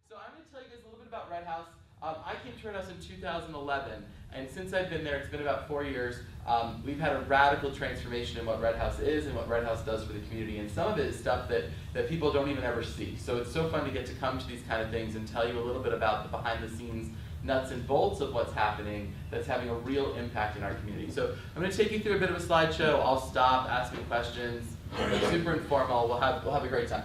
So I'm going to tell you guys a little bit about Red House. I came to Red House in 2011, and since I've been there, it's been about 4 years, we've had a radical transformation in what Red House is and what Red House does for the community, and some of it is stuff that people don't even ever see. So it's so fun to get to come to these kind of things and tell you a little bit about the behind-the-scenes nuts and bolts of what's happening that's having a real impact in our community. So I'm going to take you through a bit of a slideshow. I'll stop, ask me questions. It's super informal. We'll have a great time.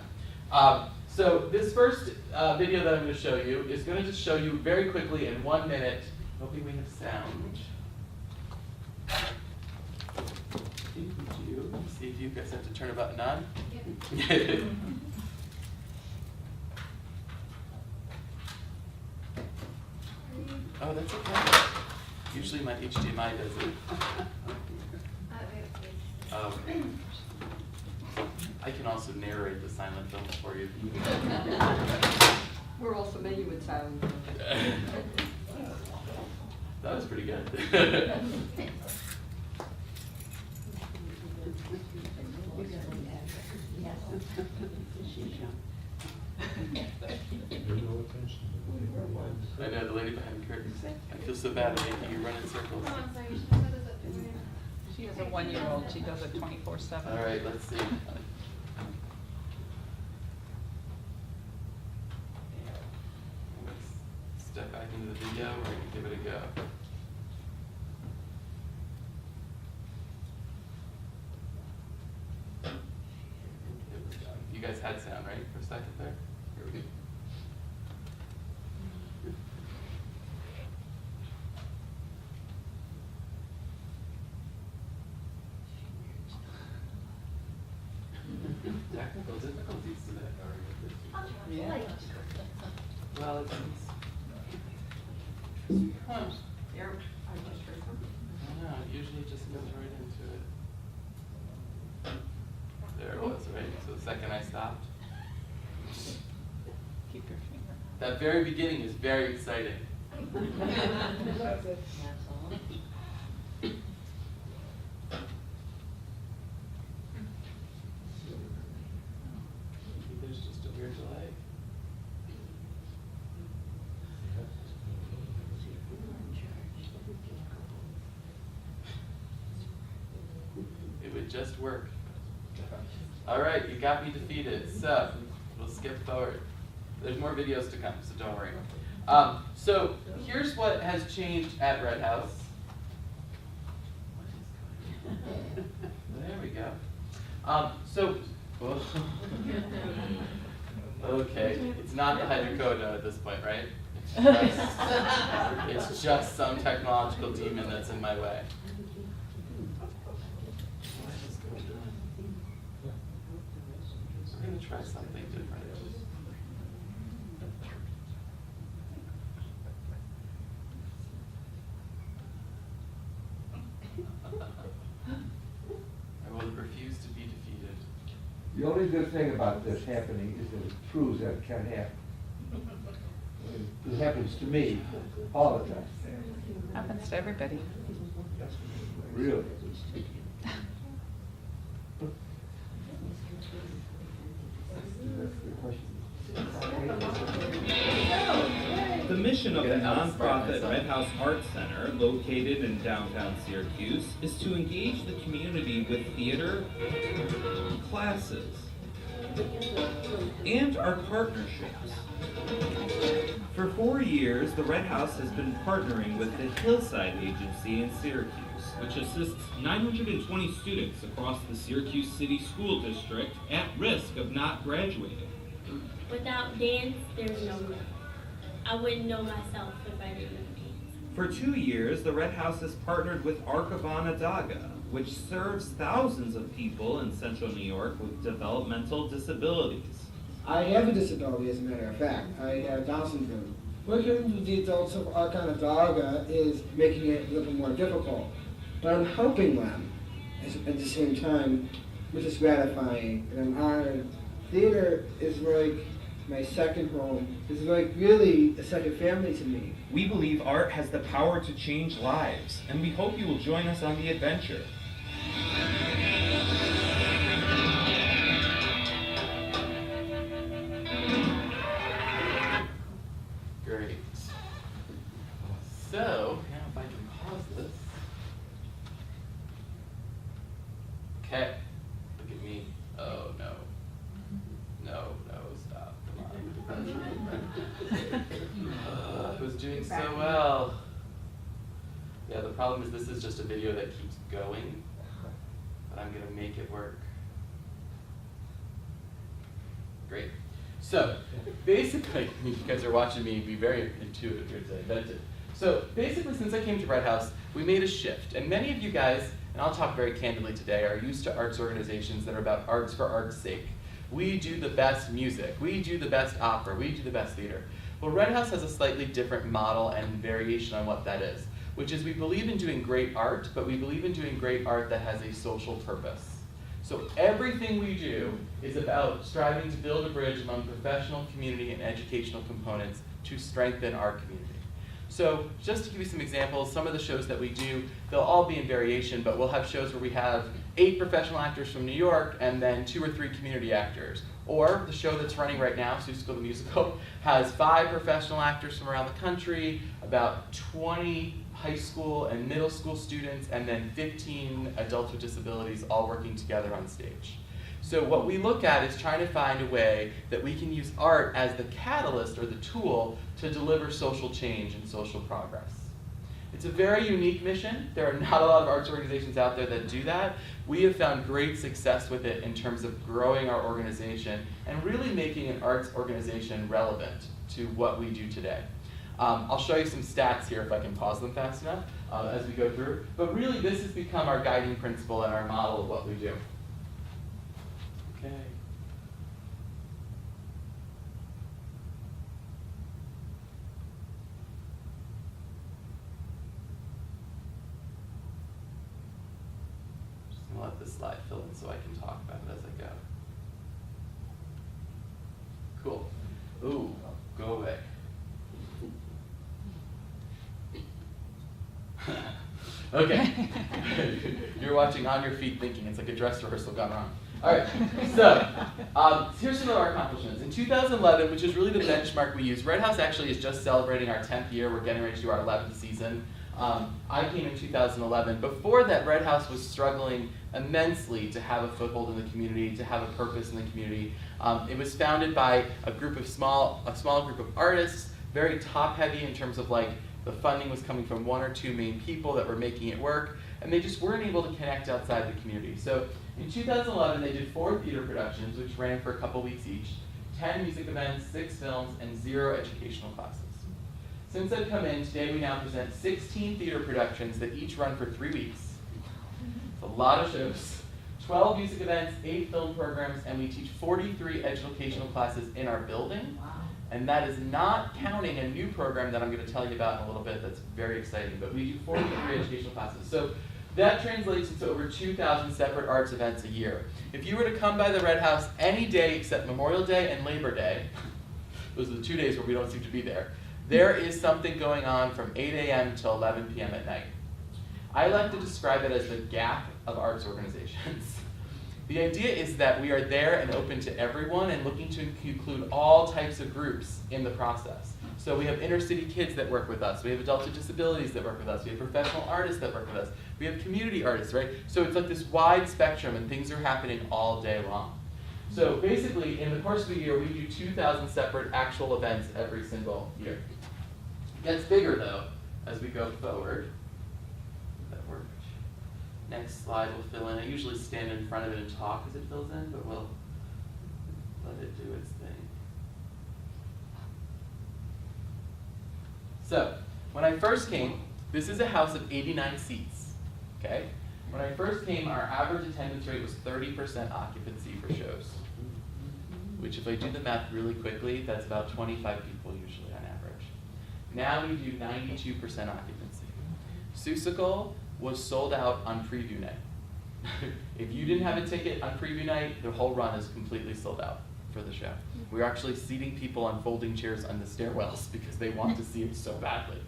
So this first video that I'm going to show you is going to just show you very quickly in 1 minute. Hoping we have sound. See if you guys have to turn a button on. Yeah. Oh, that's okay. Usually my HDMI does it. Okay. I can also narrate the silent film for you. We're all familiar with sound. That was pretty good. I know, the lady behind the curtain. I feel so bad at making you run in circles. She has a 1-year-old. She does it 24/7. All right, let's see. Step back into the video, we're going to give it a go. You guys had sound, right, for a second there? Here we go. Technical difficulties today. Yeah. Well, it's... Huh. Here, I just heard something. I don't know, it usually just goes right into it. There it was, right? So the second I stopped. Keep your finger. That very beginning is very exciting. There's just a weird delay. It would just work. All right, you got me defeated. So we'll skip forward. There's more videos to come, so don't worry. So here's what has changed at Red House. There we go. Okay, it's not the hydrocodone at this point, right? It's just some technological demon that's in my way. We're going to try something different. I will refuse to be defeated. The only good thing about this happening is that it proves that it can happen. It happens to me all the time. Happens to everybody. Really. The mission of the nonprofit Red House Arts Center, located in downtown Syracuse, is to engage the community with theater, classes, and our partnerships. For 4 years, the Red House has been partnering with the Hillside Agency in Syracuse, which assists 920 students across the Syracuse City School District at risk of not graduating. Without dance, there's no me. I wouldn't know myself if I didn't know dance. For 2 years, the Red House has partnered with Arkavan Adaga, which serves thousands of people in central New York with developmental disabilities. I have a disability, as a matter of fact. I have Down syndrome. Working with the adults of Arkavan Adaga is making it a little more difficult, but I'm helping them at the same time, which is gratifying, and I'm honored. Theater is like my second home. It's like really a second family to me. We believe art has the power to change lives, and we hope you will join us on the adventure. doing so well. Yeah, the problem is this is just a video that keeps going, but I'm gonna make it work. Great. So, basically, you guys are watching me be very intuitive here today, inventive. So, basically, since I came to Red House, we made a shift. And many of you guys, and I'll talk very candidly today, are used to arts organizations that are about arts for art's sake. We do the best music, we do the best opera, we do the best theater. Well, Red House has a slightly different model and variation on what that is, which is we believe in doing great art, but we believe in doing great art that has a social purpose. So everything we do is about striving to build a bridge among professional, community, and educational components to strengthen our community. So just to give you some examples, some of the shows that we do, they'll all be in variation, but we'll have shows where we have 8 professional actors from New York and then 2 or 3 community actors. Or the show that's running right now, Syracuse the Musical, has 5 professional actors from around the country, about 20 high school and middle school students, and then 15 adults with disabilities all working together on stage. So what we look at is trying to find a way that we can use art as the catalyst or the tool to deliver social change and social progress. It's a very unique mission. There are not a lot of arts organizations out there that do that. We have found great success with it in terms of growing our organization and really making an arts organization relevant to what we do today. I'll show you some stats here if I can pause them fast enough as we go through. But really this has become our guiding principle and our model of what we do. Okay. Just gonna let this slide fill in so I can talk about it as I go. Cool. Ooh, go away. Okay. You're watching on your feet thinking it's like a dress rehearsal gone wrong. All right, so here's some of our accomplishments. In 2011, which is really the benchmark we use, Red House actually is just celebrating our 10th year. We're getting ready to do our 11th season. I came in 2011. Before that, Red House was struggling immensely to have a foothold in the community, to have a purpose in the community. It was founded by a small group of artists, very top-heavy in terms of like the funding was coming from 1 or 2 main people that were making it work, and they just weren't able to connect outside the community. So in 2011, they did 4 theater productions, which ran for a couple weeks each, 10 music events, 6 films, and 0 educational classes. Since I've come in, today we now present 16 theater productions that each run for 3 weeks. It's a lot of shows. 12 music events, 8 film programs, and we teach 43 educational classes in our building. And that is not counting a new program that I'm going to tell you about in a little bit that's very exciting, but we do 43 educational classes. So that translates into over 2,000 separate arts events a year. If you were to come by the Red House any day except Memorial Day and Labor Day, those are the 2 days where we don't seem to be there, there is something going on from 8 a.m. till 11 p.m. at night. I like to describe it as the gap of arts organizations. The idea is that we are there and open to everyone and looking to include all types of groups in the process. So we have inner city kids that work with us, we have adults with disabilities that work with us, we have professional artists that work with us, we have community artists, right? So it's like this wide spectrum and things are happening all day long. So basically, in the course of the year, we do 2,000 separate actual events every single year. It gets bigger though, as we go forward. That worked. Next slide will fill in. I usually stand in front of it and talk as it fills in, but we'll let it do its thing. So, when I first came, this is a house of 89 seats, okay? When I first came, our average attendance rate was 30% occupancy for shows, which if I do the math really quickly, that's about 25 people usually on average. Now we do 92% occupancy. Seussical was sold out on preview night. If you didn't have a ticket on preview night, the whole run is completely sold out for the show. We're actually seating people on folding chairs on the stairwells because they want to see it so badly.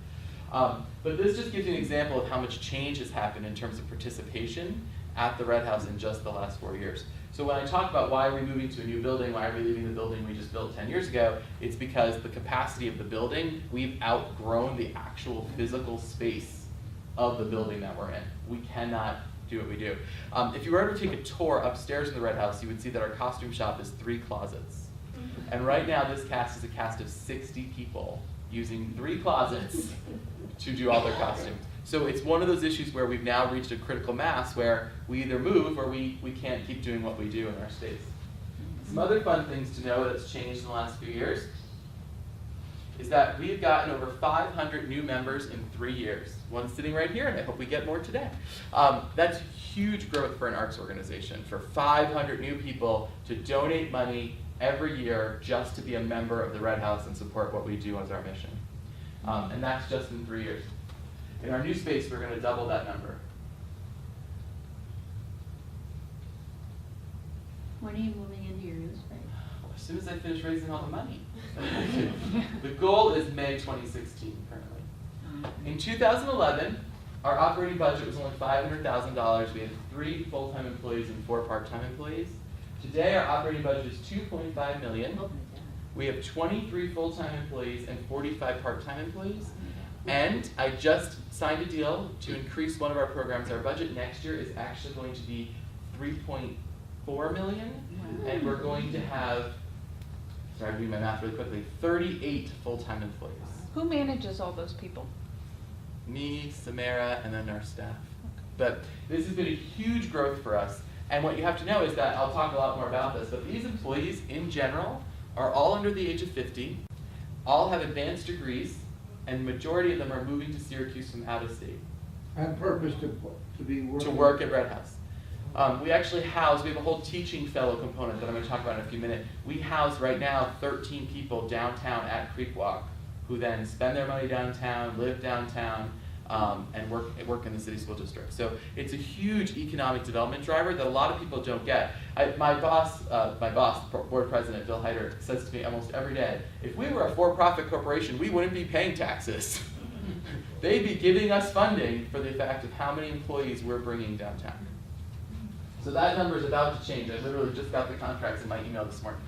But this just gives you an example of how much change has happened in terms of participation at the Red House in just the last 4 years. So when I talk about why are we moving to a new building, why are we leaving the building we just built 10 years ago, it's because the capacity of the building, we've outgrown the actual physical space of the building that we're in. We cannot do what we do. If you were to take a tour upstairs in the Red House, you would see that our costume shop is 3 closets. And right now this cast is a cast of 60 people using 3 closets to do all their costumes. So it's one of those issues where we've now reached a critical mass where we either move or we can't keep doing what we do in our space. Some other fun things to know that's changed in the last few years is that we've gotten over 500 new members in 3 years. One sitting right here, and I hope we get more today. That's huge growth for an arts organization, for 500 new people to donate money every year just to be a member of the Red House and support what we do as our mission. And that's just in 3 years. In our new space, we're going to double that number. When are you moving into your new space? As soon as I finish raising all the money. The goal is May 2016 currently. In 2011, our operating budget was only $500,000. We had 3 full-time employees and 4 part-time employees. Today, our operating budget is $2.5 million. We have 23 full-time employees and 45 part-time employees. And I just signed a deal to increase one of our programs. Our budget next year is actually going to be $3.4 million. And we're going to have, sorry, I'm doing my math really quickly, 38 full-time employees. Who manages all those people? Me, Samara, and then our staff. But this has been a huge growth for us. And what you have to know is that, I'll talk a lot more about this, but these employees in general are all under the age of 50, all have advanced degrees, and the majority of them are moving to Syracuse from out of state. On purpose to be working. To work at Red House. We actually house, we have a whole teaching fellow component that I'm going to talk about in a few minutes. We house right now 13 people downtown at Creek Walk who then spend their money downtown, live downtown, and work in the city school district. So it's a huge economic development driver that a lot of people don't get. My boss, board president, Bill Heider, says to me almost every day, if we were a for-profit corporation, we wouldn't be paying taxes. They'd be giving us funding for the fact of how many employees we're bringing downtown. So that number is about to change. I literally just got the contracts in my email this morning.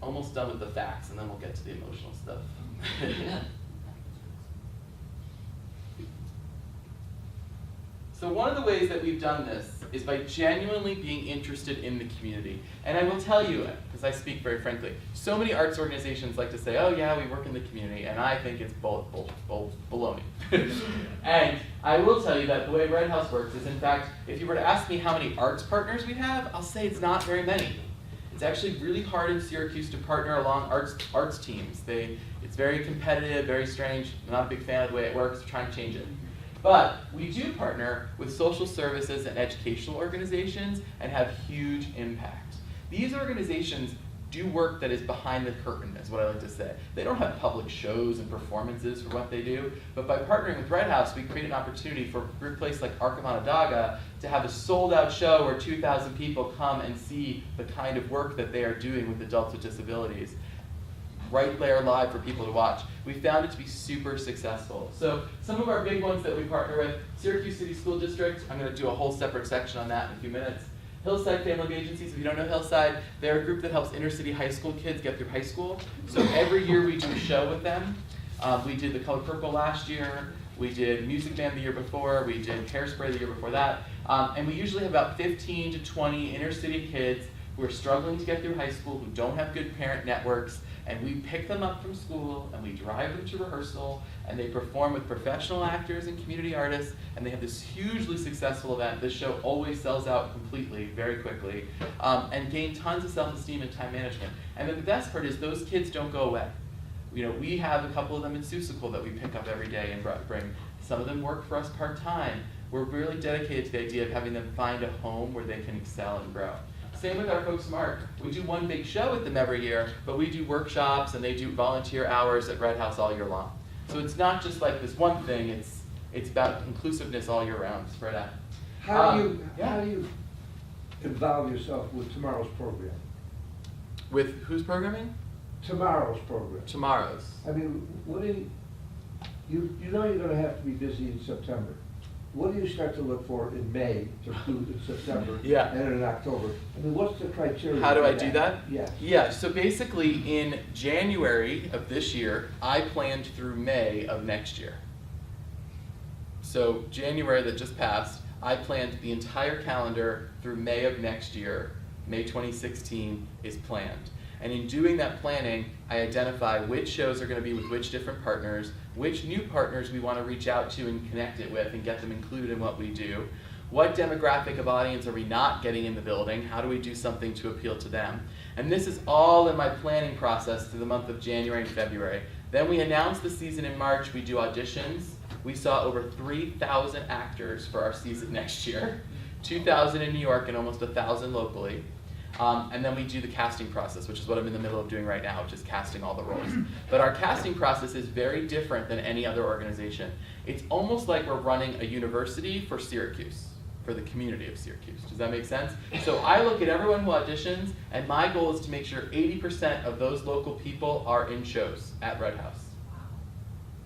Almost done with the facts, and then we'll get to the emotional stuff. So one of the ways that we've done this is by genuinely being interested in the community. And I will tell you, because I speak very frankly, so many arts organizations like to say, oh yeah, we work in the community, and I think it's baloney. And I will tell you that the way Red House works is, in fact, if you were to ask me how many arts partners we have, I'll say it's not very many. It's actually really hard in Syracuse to partner along arts teams. It's very competitive, very strange. I'm not a big fan of the way it works. We're trying to change it. But we do partner with social services and educational organizations and have huge impact. These organizations do work that is behind the curtain, is what I like to say. They don't have public shows and performances for what they do, but by partnering with Red House, we create an opportunity for a place like Ark of Onondaga to have a sold-out show where 2,000 people come and see the kind of work that they are doing with adults with disabilities. Right there live for people to watch. We found it to be super successful. So some of our big ones that we partner with, Syracuse City School District, I'm going to do a whole separate section on that in a few minutes. Hillside Family Agencies, if you don't know Hillside, they're a group that helps inner city high school kids get through high school. So every year we do a show with them. We did The Color Purple last year. We did Music Man the year before. We did Hairspray the year before that. And we usually have about 15 to 20 inner city kids who are struggling to get through high school, who don't have good parent networks, and we pick them up from school and we drive them to rehearsal and they perform with professional actors and community artists, and they have this hugely successful event. This show always sells out completely, very quickly, and gain tons of self-esteem and time management. And then the best part is those kids don't go away. You know, we have a couple of them in Seussical that we pick up every day and bring. Some of them work for us part-time. We're really dedicated to the idea of having them find a home where they can excel and grow. Same with our folks from ARC. We do one big show with them every year, but we do workshops and they do volunteer hours at Red House all year long. So it's not just like this one thing, it's about inclusiveness all year round, spread out. How do you involve yourself with tomorrow's program? With who's programming? Tomorrow's program. Tomorrow's. I mean, what do you know you're going to have to be busy in September. What do you start to look for in May to do in September Yeah. and in October? I mean, what's the criteria? How do for I do that? Yes. Yeah, so basically in January of this year, I planned through May of next year. So January that just passed, I planned the entire calendar through May of next year. May 2016 is planned. And in doing that planning, I identify which shows are going to be with which different partners, which new partners we want to reach out to and connect it with and get them included in what we do. What demographic of audience are we not getting in the building? How do we do something to appeal to them? And this is all in my planning process through the month of January and February. Then we announce the season in March. We do auditions. We saw over 3,000 actors for our season next year, 2,000 in New York and almost 1,000 locally. And then we do the casting process, which is what I'm in the middle of doing right now, which is casting all the roles. But our casting process is very different than any other organization. It's almost like we're running a university for Syracuse, for the community of Syracuse. Does that make sense? So I look at everyone who auditions, and my goal is to make sure 80% of those local people are in shows at Red House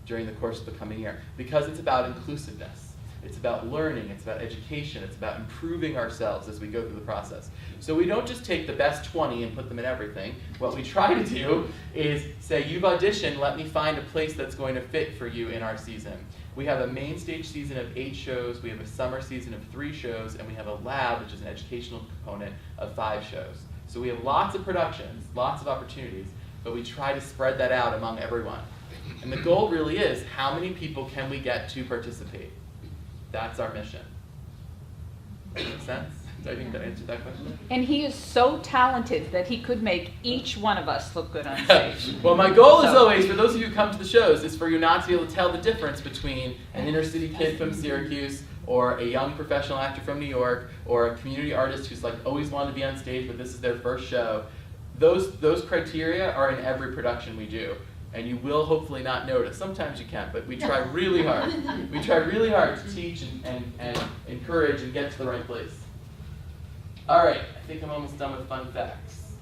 during the course of the coming year, because it's about inclusiveness. It's about learning, it's about education, it's about improving ourselves as we go through the process. So we don't just take the best 20 and put them in everything. What we try to do is say, you've auditioned, let me find a place that's going to fit for you in our season. We have a main stage season of 8 shows, we have a summer season of 3 shows, and we have a lab, which is an educational component, of 5 shows. So we have lots of productions, lots of opportunities, but we try to spread that out among everyone. And the goal really is, how many people can we get to participate? That's our mission. Does that make sense? Do I think that answered that question? And he is so talented that he could make each one of us look good on stage. Well, my goal is always, for those of you who come to the shows, is for you not to be able to tell the difference between an inner city kid from Syracuse, or a young professional actor from New York, or a community artist who's like always wanted to be on stage, but this is their first show. Those criteria are in every production we do. And you will hopefully not notice. Sometimes you can, but we try really hard. We try really hard to teach and encourage and get to the right place. All right, I think I'm almost done with fun facts.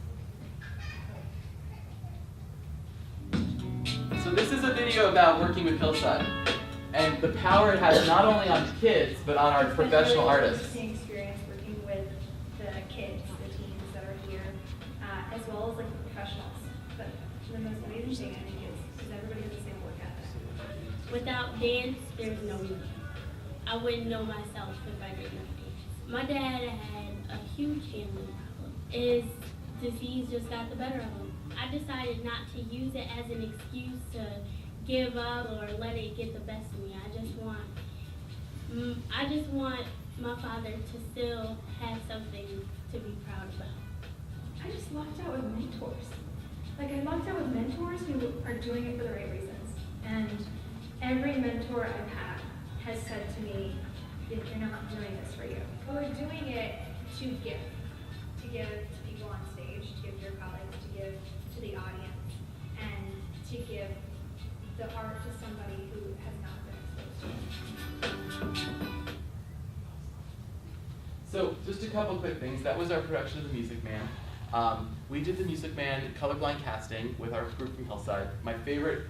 So this is a video about working with Hillside and the power it has not only on kids, but on our professional artists. Interesting experience working with the kids, the teens that are here, as well as like the professionals. But the most amazing thing I think is everybody has the same work ethic. Without dance, there's no me. I wouldn't know myself if I didn't have dance. My dad had a huge family problem. His disease just got the better of him. I decided not to use it as an excuse to give up or let it get the best of me. I just want my father to still have something to be proud about. I just lucked out with mentors. Like, I lucked out with mentors who are doing it for the right reasons. And every mentor I've had has said to me, you're not doing this for you. We're doing it to give to people on stage, to give to your colleagues, to give to the audience, and to give the art to somebody who has not been exposed to it. So just a couple quick things. That was our production of The Music Man. We did The Music Man colorblind casting with our group from Hillside. My favorite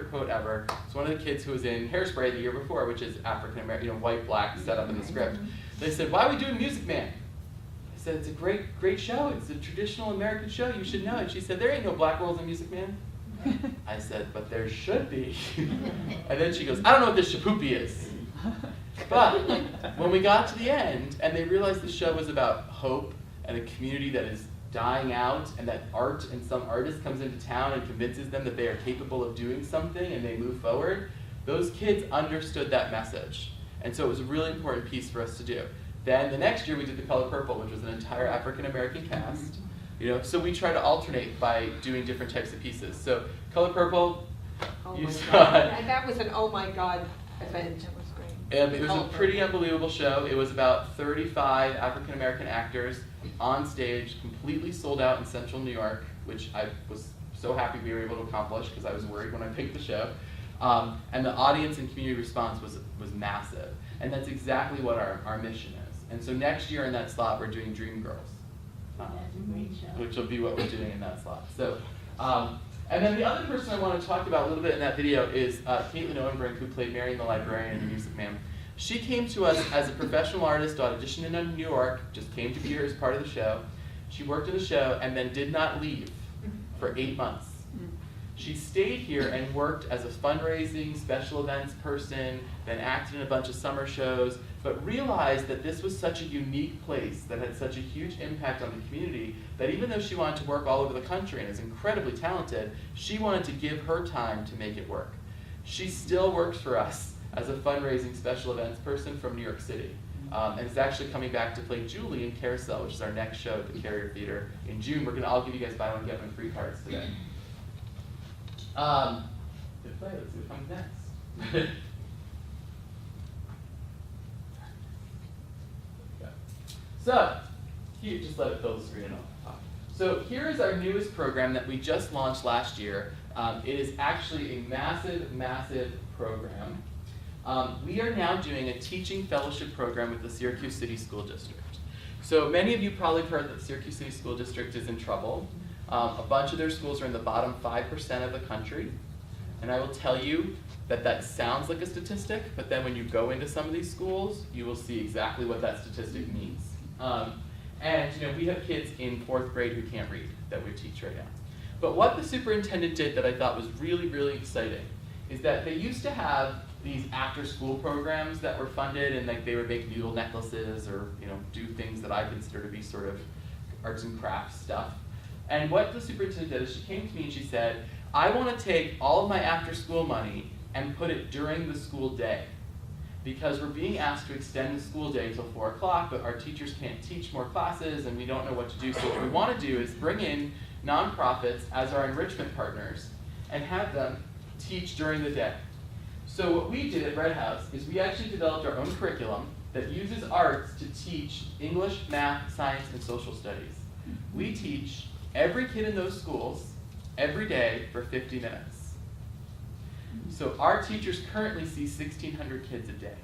quote ever. It's one of the kids who was in Hairspray the year before, which is African American, white, black, set up in the script. They said, "Why are we doing Music Man?" I said, "It's a great show. It's a traditional American show. You should know it." She said, "There ain't no black girls in Music Man." I said, "But there should be." And then she goes, "I don't know what this shapoopy is." But when we got to the end and they realized the show was about hope and a community that is dying out, and that art and some artist comes into town and convinces them that they are capable of doing something and they move forward, those kids understood that message. And so it was a really important piece for us to do. Then the next year we did The Color Purple, which was an entire African American cast. So we try to alternate by doing different types of pieces. So Color Purple, you saw it. That was an oh my God event. It was a pretty unbelievable show. It was about 35 African American actors on stage, completely sold out in central New York, which I was so happy we were able to accomplish because I was worried when I picked the show. And the audience and community response was massive. And that's exactly what our mission is. And so next year in that slot, we're doing Dreamgirls, which will be what we're doing in that slot. So, and then the other person I want to talk about a little bit in that video is Caitlin Owenbrink, who played Mary the Librarian in The Music Man. She came to us as a professional artist, auditioned in New York, just came to be here as part of the show. She worked in the show and then did not leave for 8 months. She stayed here and worked as a fundraising, special events person, then acted in a bunch of summer shows, but realized that this was such a unique place that had such a huge impact on the community that even though she wanted to work all over the country and is incredibly talented, she wanted to give her time to make it work. She still works for us as a fundraising special events person from New York City. And is actually coming back to play Julie in Carousel, which is our next show at the Carrier Theater in June. I'll give you guys buy one, get one free cards today. Good play, let's see what comes next. Okay. So, here, just let it fill the screen and I'll talk. So here is our newest program that we just launched last year. It is actually a massive, massive program. We are now doing a teaching fellowship program with the Syracuse City School District. So many of you probably have heard that the Syracuse City School District is in trouble. A bunch of their schools are in the bottom 5% of the country. And I will tell you that that sounds like a statistic, but then when you go into some of these schools, you will see exactly what that statistic means. And we have kids in 4th grade who can't read that we teach right now. But what the superintendent did that I thought was really, really exciting is that they used to have these after-school programs that were funded, and like they would make noodle necklaces or do things that I consider to be sort of arts and crafts stuff. And what the superintendent did is she came to me and she said, I want to take all of my after-school money and put it during the school day, because we're being asked to extend the school day till 4 o'clock, but our teachers can't teach more classes and we don't know what to do. So what we want to do is bring in nonprofits as our enrichment partners and have them teach during the day. So what we did at Red House is we actually developed our own curriculum that uses arts to teach English, math, science, and social studies. We teach every kid in those schools every day for 50 minutes. So our teachers currently see 1,600 kids a day,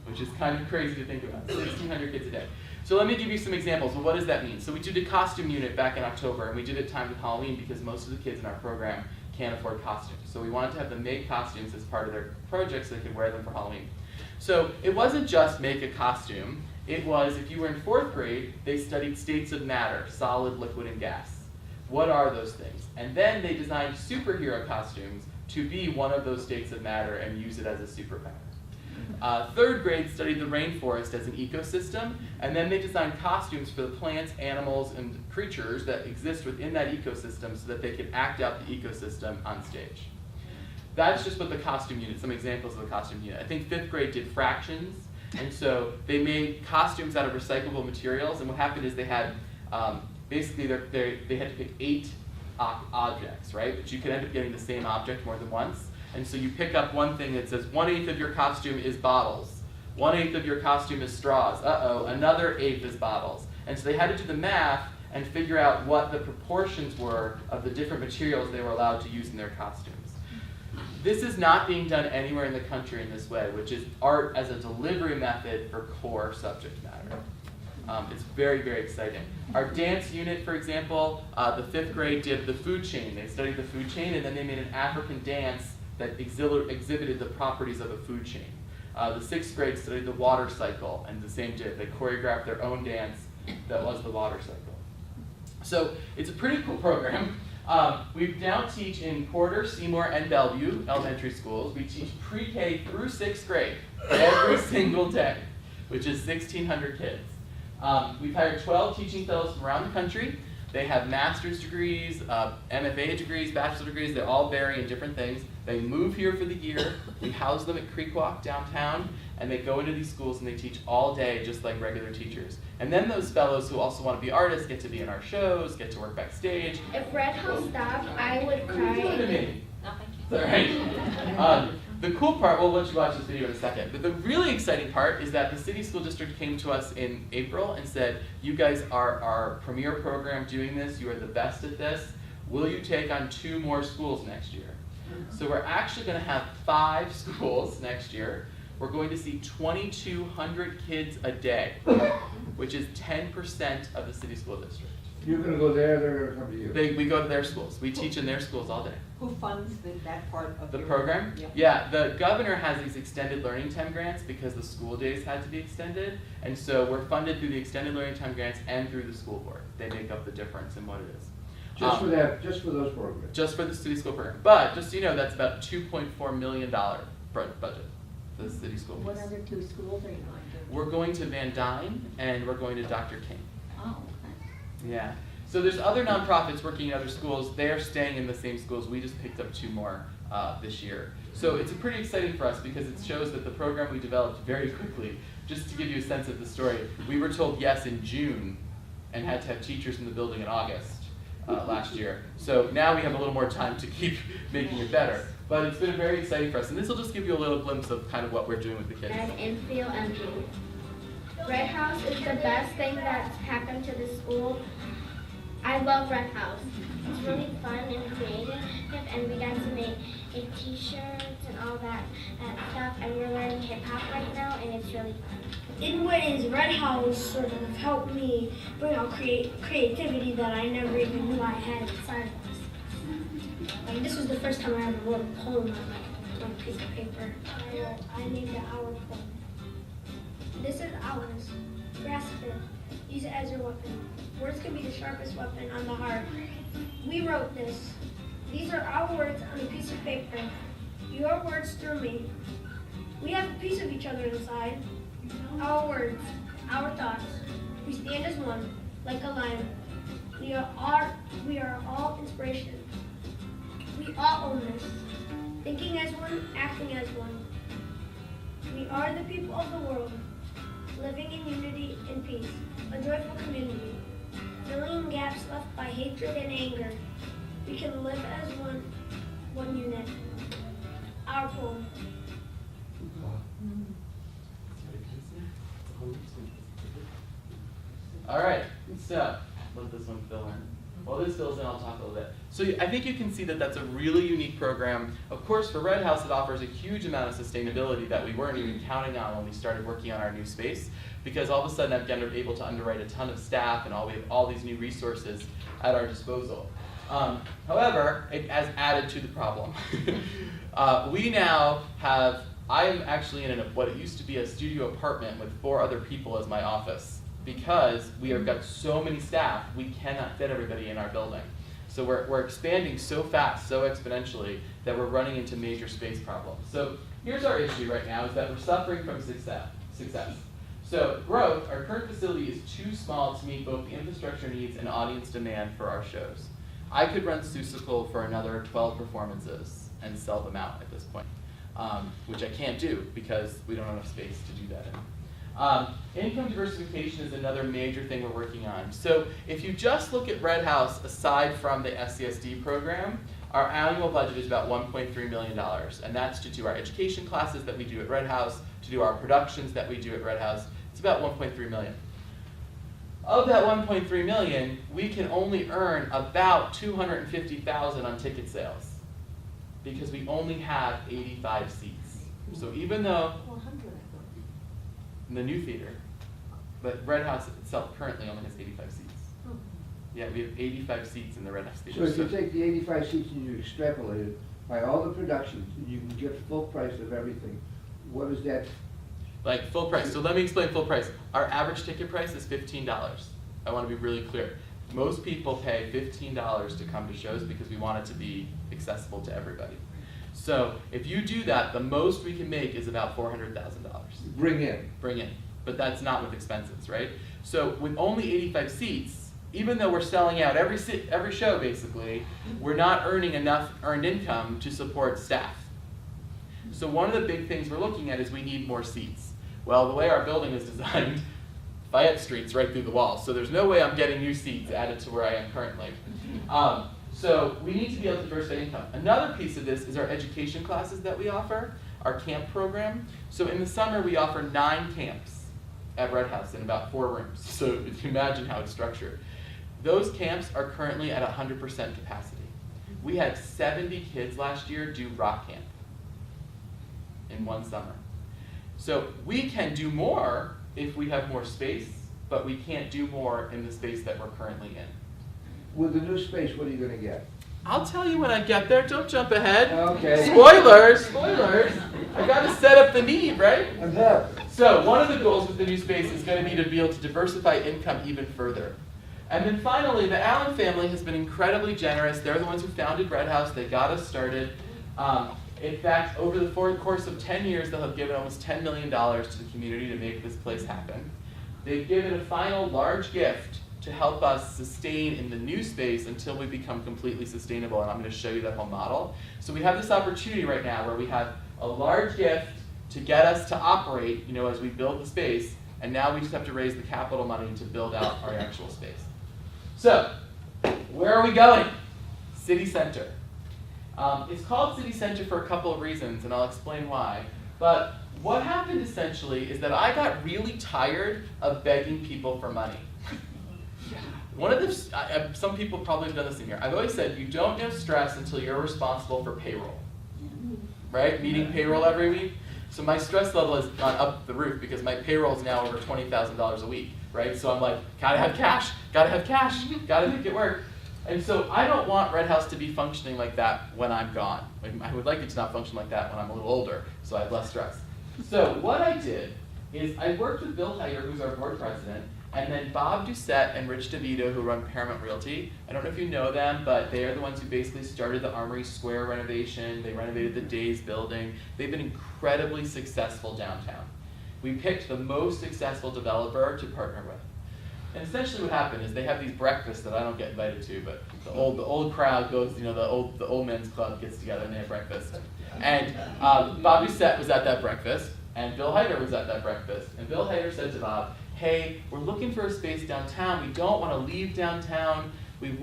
which is kind of crazy to think about, 1,600 kids a day. So let me give you some examples. Well, what does that mean? So we did a costume unit back in October, and we did it timed with Halloween because most of the kids in our program can't afford costumes. So we wanted to have them make costumes as part of their project so they could wear them for Halloween. So it wasn't just make a costume. It was, if you were in 4th grade, they studied states of matter, solid, liquid, and gas. What are those things? And then they designed superhero costumes to be one of those states of matter and use it as a superpower. 3rd grade studied the rainforest as an ecosystem, and then they designed costumes for the plants, animals, and creatures that exist within that ecosystem so that they could act out the ecosystem on stage. That's just what the costume unit, some examples of the costume unit. I think 5th grade did fractions, and so they made costumes out of recyclable materials, and what happened is they had, basically they had to pick 8 objects, right? But you could end up getting the same object more than once. And so you pick up one thing that says 1/8 of your costume is bottles. 1/8 of your costume is straws. Uh-oh, another 1/8 is bottles. And so they had to do the math and figure out what the proportions were of the different materials they were allowed to use in their costumes. This is not being done anywhere in the country in this way, which is art as a delivery method for core subject matter. It's very, very exciting. Our dance unit, for example, the 5th grade did the food chain. They studied the food chain, and then they made an African dance that exhibited the properties of a food chain. The 6th grade studied the water cycle, and the same did. They choreographed their own dance that was the water cycle. So it's a pretty cool program. We now teach in Porter, Seymour, and Bellevue elementary schools. We teach pre-K through 6th grade every single day, which is 1,600 kids. We've hired 12 teaching fellows from around the country. They have master's degrees, MFA degrees, bachelor degrees. They all vary in different things. They move here for the year. We house them at Creek Walk downtown, and they go into these schools and they teach all day just like regular teachers. And then those fellows who also want to be artists get to be in our shows, get to work backstage. If Red House stopped, I would cry. Listen to me. No, thank you. It's all right. The cool part, we'll let you watch this video in a second, but the really exciting part is that the City School District came to us in April and said, you guys are our premier program doing this, you are the best at this, will you take on 2 more schools next year? So we're actually going to have 5 schools next year. We're going to see 2,200 kids a day, which is 10% of the City School District. You're going to go there, they're going to come to you. We go to their schools. We teach in their schools all day. Who funds that part of The your program? Yeah. Yeah, the governor has these extended learning time grants because the school days had to be extended. And so we're funded through the extended learning time grants and through the school board. They make up the difference in what it is. Just for that, just for those programs. Just for the city school program. But just so you know, that's about $2.4 million budget. the city school piece. What other two schools are you going to? We're going to Van Dyne and we're going to Dr. King. Oh, okay. Yeah. So there's other nonprofits working in other schools. They are staying in the same schools. We just picked up 2 more this year. So it's pretty exciting for us because it shows that the program we developed very quickly. Just to give you a sense of the story, we were told yes in June and had to have teachers in the building in August last year. So now we have a little more time to keep making it better. But it's been very exciting for us. And this will just give you a little glimpse of kind of what we're doing with the kids. And feel empty. Red House is the best thing that's happened to the school. I love Red House. It's really fun and creative, and we got to make t-shirts and all that stuff, and we're learning hip-hop right now, and it's really fun. In ways, Red House sort of helped me bring out creativity that I never even knew I had inside of us. Like, this was the first time I ever wrote a poem on a piece of paper. I named it Our Poem. This is ours. Grasp it. Use it as your weapon. Words can be the sharpest weapon on the heart. We wrote this. These are our words on a piece of paper. Your words through me. We have a piece of each other inside. Our words, our thoughts. We stand as one, like a line. We are all inspiration. We all own this. Thinking as one, acting as one. We are the people of the world, living in unity and peace, a joyful community, filling in gaps left by hatred and anger. We can live as one unit. Our poem. All right, so let this one fill in. While this fills in, I'll talk a little bit. So I think you can see that that's a really unique program. Of course, for Red House, it offers a huge amount of sustainability that we weren't even counting on when we started working on our new space, because all of a sudden I've been able to underwrite a ton of staff, and we have all these new resources at our disposal. However, it has added to the problem. We now have, I am actually in what used to be a studio apartment with 4 other people as my office, because we have got so many staff, we cannot fit everybody in our building. So we're expanding so fast, so exponentially, that we're running into major space problems. So here's our issue right now, is that we're suffering from success. So growth, our current facility is too small to meet both the infrastructure needs and audience demand for our shows. I could run Seussical for another 12 performances and sell them out at this point, which I can't do because we don't have enough space to do that in. Income diversification is another major thing we're working on. So if you just look at Red House, aside from the SCSD program, our annual budget is about $1.3 million. And that's to do our education classes that we do at Red House, to do our productions that we do at Red House. It's about $1.3 million. Of that $1.3 million, we can only earn about $250,000 on ticket sales because we only have 85 seats. So even though in the new theater, but Red House itself currently only has 85 seats. Yeah, we have 85 seats in the Red House theater. So if you take the 85 seats and you extrapolate it by all the productions, and you can get full price of everything, what is that? Like full price. So let me explain full price. Our average ticket price is $15. I want to be really clear. Most people pay $15 to come to shows because we want it to be accessible to everybody. So if you do that, the most we can make is about $400,000. Bring in. Bring in. But that's not with expenses, right? So with only 85 seats, even though we're selling out every show basically, we're not earning enough earned income to support staff. So one of the big things we're looking at is we need more seats. Well, the way our building is designed, Fayette Street's right through the wall, so there's no way I'm getting new seats added to where I am currently. So we need to be able to diversify income. Another piece of this is our education classes that we offer, our camp program. So in the summer, we offer 9 camps at Red House in about 4 rooms. So you can imagine how it's structured. Those camps are currently at 100% capacity. We had 70 kids last year do rock camp in one summer. So we can do more if we have more space, but we can't do more in the space that we're currently in. With the new space, what are you going to get? I'll tell you when I get there. Don't jump ahead. Okay. Spoilers! I got to set up the need, right? I'm happy. So one of the goals with the new space is going to be able to diversify income even further. And then finally, the Allen family has been incredibly generous. They're the ones who founded Red House. They got us started. In fact, over the course of 10 years, they'll have given almost $10 million to the community to make this place happen. They've given a final large gift to help us sustain in the new space until we become completely sustainable, and I'm going to show you that whole model. So we have this opportunity right now where we have a large gift to get us to operate, as we build the space, and now we just have to raise the capital money to build out our actual space. So, where are we going? City Center. It's called City Center for a couple of reasons, and I'll explain why. But what happened essentially is that I got really tired of begging people for money. One of the, some people probably have done this in here. I've always said you don't know stress until you're responsible for payroll, right? Meeting payroll every week. So my stress level has gone up the roof because my payroll is now over $20,000 a week, right? So I'm like, gotta have cash, gotta make it work. And so I don't want Red House to be functioning like that when I'm gone. I would like it to not function like that when I'm a little older, so I have less stress. So what I did is I worked with Bill Heider, who's our board president, and then Bob Doucette and Rich DeVito, who run Paramount Realty. I don't know if you know them, but they are the ones who basically started the Armory Square renovation. They renovated the Days building. They've been incredibly successful downtown. We picked the most successful developer to partner with. And essentially what happened is they have these breakfasts that I don't get invited to, but the old crowd goes, the old men's club gets together and they have breakfast. And Bob Doucette was at that breakfast, and Bill Heider was at that breakfast. And Bill Heider said to Bob, hey, we're looking for a space downtown. We don't want to leave downtown. We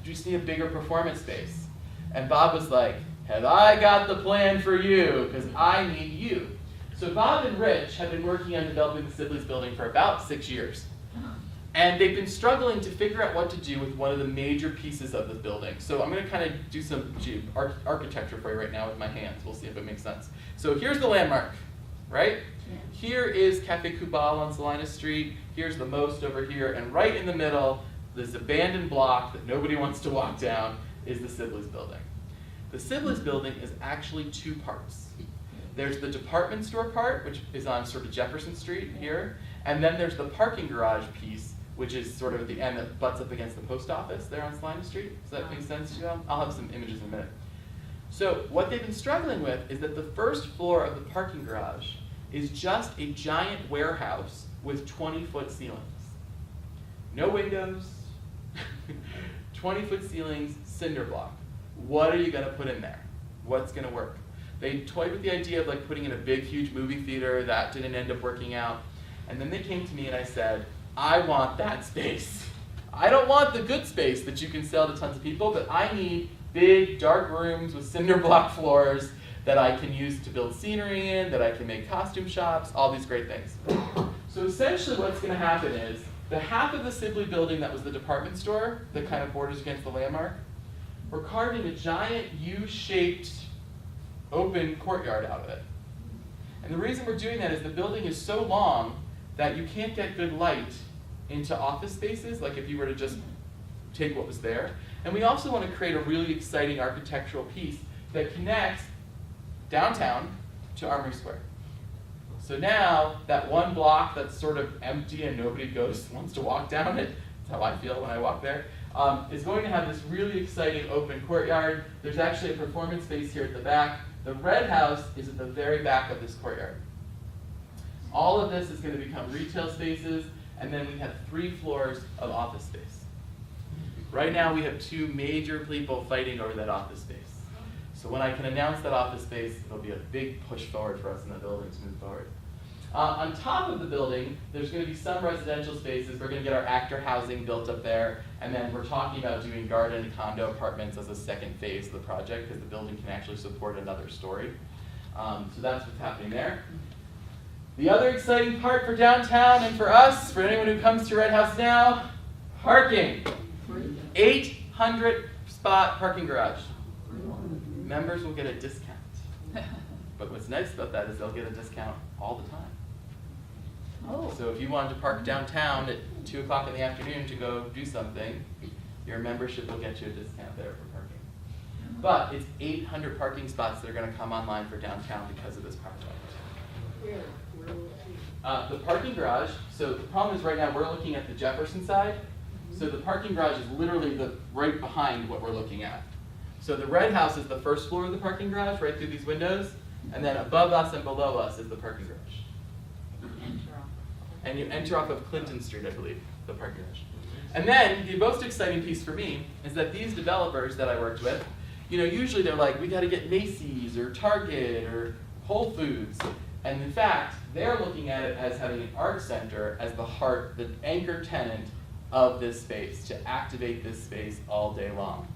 just need a bigger performance space. And Bob was like, have I got the plan for you? Because I need you. So Bob and Rich have been working on developing the Sibley's building for about 6 years. And they've been struggling to figure out what to do with one of the major pieces of the building. So I'm going to kind of do some architecture for you right now with my hands. We'll see if it makes sense. So here's the landmark, right? Here is Cafe Kubal on Salina Street. Here's the Most over here. And right in the middle, this abandoned block that nobody wants to walk down, is the Sibley's building. The Sibley's building is actually two parts. There's the department store part, which is on sort of Jefferson Street here. And then there's the parking garage piece, which is sort of at the end that butts up against the post office there on Salina Street. Does that make sense to you? I'll have some images in a minute. So what they've been struggling with is that the first floor of the parking garage is just a giant warehouse with 20-foot ceilings. No windows, 20-foot ceilings, cinder block. What are you going to put in there? What's going to work? They toyed with the idea of like putting in a big, huge movie theater. That didn't end up working out. And then they came to me and I said, I want that space. I don't want the good space that you can sell to tons of people, but I need big, dark rooms with cinder block floors that I can use to build scenery in, that I can make costume shops, all these great things. So essentially what's going to happen is, the half of the Sibley building that was the department store, that kind of borders against the landmark, we're carving a giant U-shaped open courtyard out of it. And the reason we're doing that is the building is so long that you can't get good light into office spaces, like if you were to just take what was there. And we also want to create a really exciting architectural piece that connects downtown to Armory Square. So now, that one block that's sort of empty and nobody wants to walk down it, that's how I feel when I walk there, is going to have this really exciting open courtyard. There's actually a performance space here at the back. The Red House is at the very back of this courtyard. All of this is going to become retail spaces, and then we have 3 floors of office space. Right now we have 2 major people fighting over that office space. So when I can announce that office space, it'll be a big push forward for us in the building to move forward. On top of the building, there's going to be some residential spaces. We're going to get our actor housing built up there, and then we're talking about doing garden and condo apartments as a second phase of the project, because the building can actually support another story. So that's what's happening there. The other exciting part for downtown and for us, for anyone who comes to Red House now, parking. 800 spot parking garage. Members will get a discount. But what's nice about that is they'll get a discount all the time. Oh. So if you wanted to park downtown at 2 o'clock in the afternoon to go do something, your membership will get you a discount there for parking. But it's 800 parking spots that are going to come online for downtown because of this project. The parking garage, so the problem is right now we're looking at the Jefferson side. So the parking garage is literally right behind what we're looking at. So the red house is the first floor of the parking garage, right through these windows, and then above us and below us is the parking garage. And you enter off of Clinton Street, I believe, the parking garage. And then the most exciting piece for me is that these developers that I worked with, usually they're like, we got to get Macy's or Target or Whole Foods. And in fact, they're looking at it as having an art center as the heart, the anchor tenant of this space, to activate this space all day long.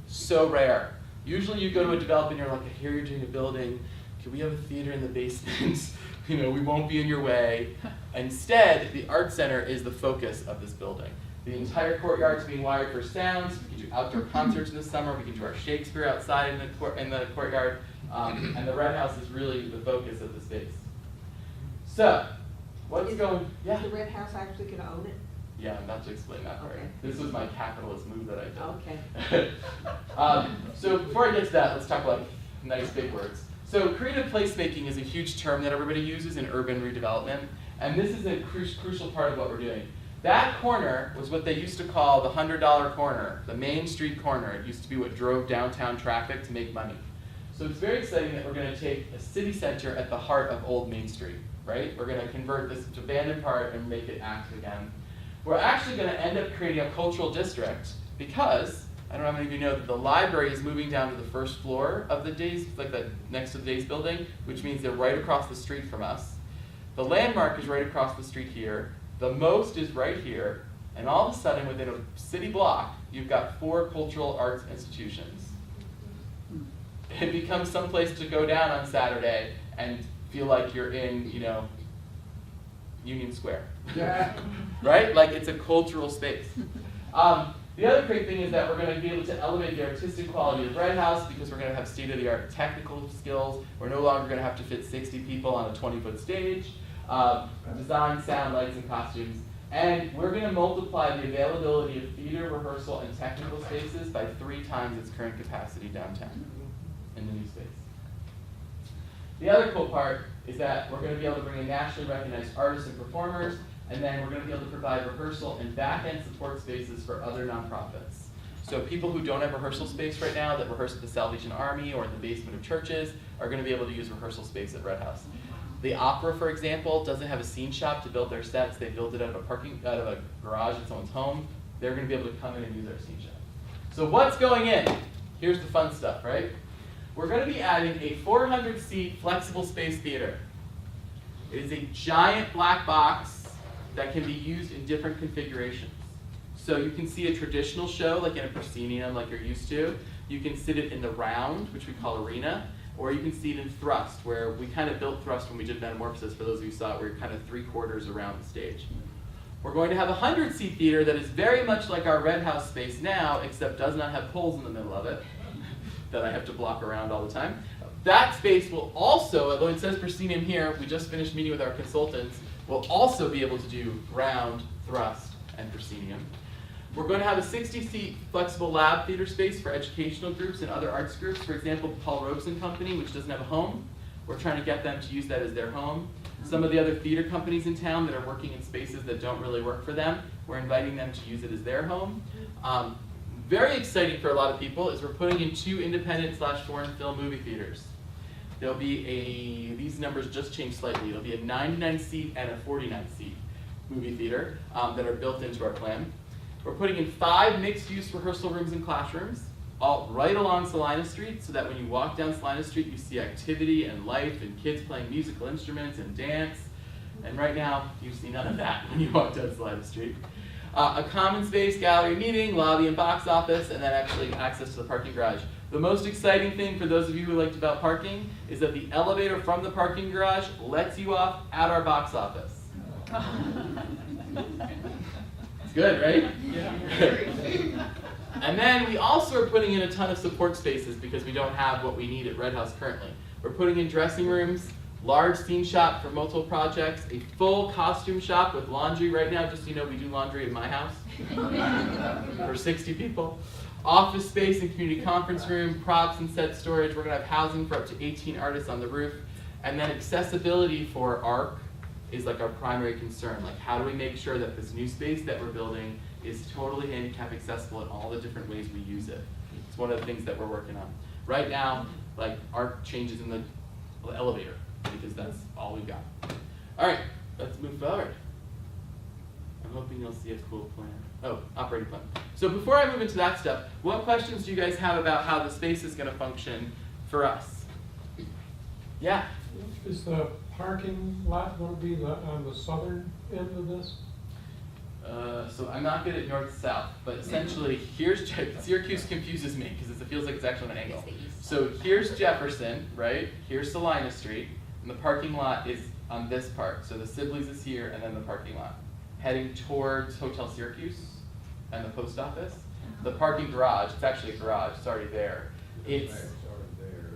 So rare. Usually you go to a developer and you're like, I hear you're doing a building. Can we have a theater in the basement? We won't be in your way. Instead, the art center is the focus of this building. The entire courtyard is being wired for sounds. We can do outdoor concerts in the summer. We can do our Shakespeare outside in the courtyard. And the Red House is really the focus of the space. So, what's going? Yeah. Is the Red House actually going to own it? Yeah, I'm about to explain that part. Okay. This was my capitalist move that I Okay. did. So before I get to that, let's talk like nice big words. So creative placemaking is a huge term that everybody uses in urban redevelopment, and this is a crucial part of what we're doing. That corner was what they used to call the $100 corner, the Main Street corner. It used to be what drove downtown traffic to make money. So it's very exciting that we're going to take a city center at the heart of Old Main Street, right? We're going to convert this to abandoned part and make it active again. We're actually going to end up creating a cultural district because, I don't know how many of you know that the library is moving down to the first floor of the Days, like the next to the Days building, which means they're right across the street from us. The Landmark is right across the street here. The Most is right here. And all of a sudden, within a city block, you've got 4 cultural arts institutions. It becomes someplace to go down on Saturday and feel like you're in, Union Square. Yeah. Right? Like it's a cultural space. The other great thing is that we're going to be able to elevate the artistic quality of Red House because we're going to have state-of-the-art technical skills. We're no longer going to have to fit 60 people on a 20-foot stage. Design, sound, lights, and costumes. And we're going to multiply the availability of theater, rehearsal, and technical spaces by 3 times its current capacity downtown in the new space. The other cool part is that we're going to be able to bring in nationally recognized artists and performers, and then we're going to be able to provide rehearsal and back-end support spaces for other nonprofits. So people who don't have rehearsal space right now that rehearse at the Salvation Army or in the basement of churches are going to be able to use rehearsal space at Red House. The opera, for example, doesn't have a scene shop to build their sets. They built it out of a garage in someone's home. They're going to be able to come in and use our scene shop. So what's going in? Here's the fun stuff, right? We're going to be adding a 400-seat flexible space theater. It is a giant black box that can be used in different configurations. So you can see a traditional show like in a proscenium like you're used to. You can sit it in the round, which we call arena, or you can see it in thrust, where we kind of built thrust when we did Metamorphosis. For those of you who saw it, we were kind of 3/4 around the stage. We're going to have a 100-seat theater that is very much like our Red House space now, except does not have poles in the middle of it that I have to block around all the time. That space will also, although it says proscenium here, we just finished meeting with our consultants, will also be able to do round, thrust, and proscenium. We're going to have a 60-seat flexible lab theater space for educational groups and other arts groups. For example, Paul Robeson Company, which doesn't have a home. We're trying to get them to use that as their home. Some of the other theater companies in town that are working in spaces that don't really work for them, we're inviting them to use it as their home. Very exciting for a lot of people is we're putting in 2 independent/foreign film movie theaters. There'll be these numbers just changed slightly. There'll be a 99-seat and a 49-seat movie theater that are built into our plan. We're putting in 5 mixed-use rehearsal rooms and classrooms, all right along Salina Street, so that when you walk down Salina Street, you see activity and life and kids playing musical instruments and dance. And right now, you see none of that when you walk down Salina Street. A common space, gallery meeting, lobby and box office, and then actually access to the parking garage. The most exciting thing for those of you who like about parking is that the elevator from the parking garage lets you off at our box office. It's good, right? Yeah. And then we also are putting in a ton of support spaces because we don't have what we need at Red House currently. We're putting in dressing rooms, large scene shop for multiple projects, a full costume shop with laundry. Right now, just so you know, we do laundry at my house for 60 people. Office space and community conference room, props and set storage. We're going to have housing for up to 18 artists on the roof. And then accessibility for ARC is like our primary concern. Like, how do we make sure that this new space that we're building is totally handicap accessible in all the different ways we use it? It's one of the things that we're working on. Right now, like, our changes in the elevator, because that's all we've got. All right, let's move forward. I'm hoping you'll see a cool plan. Oh, operating plan. So before I move into that stuff, what questions do you guys have about how the space is going to function for us? Yeah? Is the parking lot going to be on the southern end of this? So I'm not good at north-south, but essentially, here's Syracuse confuses me because it feels like it's actually on an angle. So here's Jefferson, right? Here's Salina Street, and the parking lot is on this part. So the Sibley's is here, and then the parking lot. Heading towards Hotel Syracuse and the post office. The parking garage, it's actually a garage, it's already there. It's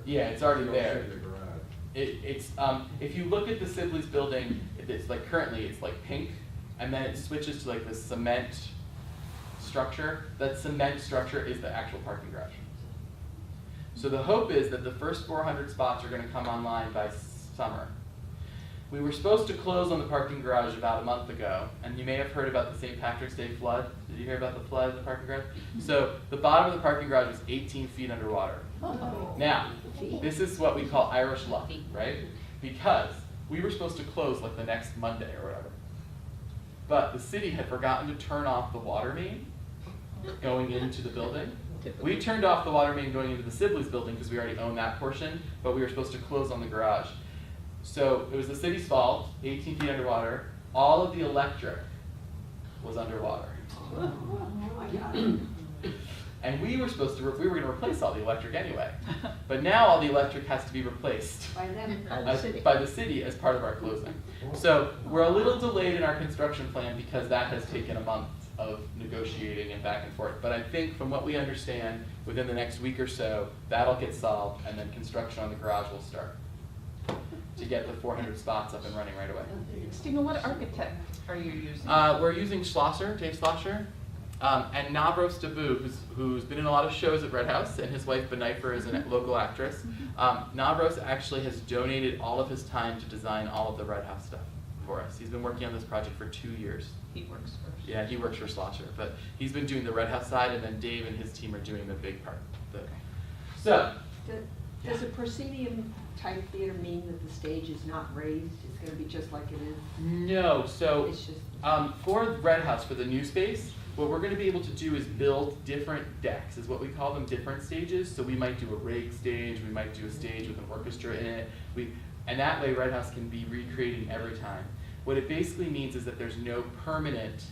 yeah, it's already there. It's if you look at the Sibley's building, it's like currently it's like pink, and then it switches to like this cement structure. That cement structure is the actual parking garage. So the hope is that the first 400 spots are going to come online by summer. We were supposed to close on the parking garage about a month ago, and you may have heard about the St. Patrick's Day flood. Did you hear about the flood in the parking garage? So the bottom of the parking garage was 18 feet underwater. Now, this is what we call Irish luck, right? Because we were supposed to close like the next Monday or whatever. But the city had forgotten to turn off the water main going into the building. We turned off the water main going into the Sibley's building because we already own that portion, but we were supposed to close on the garage. So it was the city's fault, 18 feet underwater. All of the electric was underwater. And we were supposed to, we were going to replace all the electric anyway. But now all the electric has to be replaced By them. by the city as part of our closing. So we're a little delayed in our construction plan because that has taken a month of negotiating and back and forth. But I think from what we understand, within the next week or so, that'll get solved, and then construction on the garage will start to get the 400 spots up and running right away. Stephen, what architect are you using? We're using Schlosser, James Schlosser, and Navros Dabu, who's been in a lot of shows at Red House, and his wife Benifer is a local actress. Navros actually has donated all of his time to design all of the Red House stuff for us. He's been working on this project for 2 years. He works first. Yeah, he works for Schlosser, but he's been doing the Red House side, and then Dave and his team are doing the big part. So, Does a proscenium type theater mean that the stage is not raised? It's going to be just like it is? no, so It's just for Red House, for the new space, what we're going to be able to do is build different decks, is what we call them, different stages. So we might do a rake stage, we might do a stage with an orchestra in it, and that way Red House can be recreating every time. What it basically means is that there's no permanent,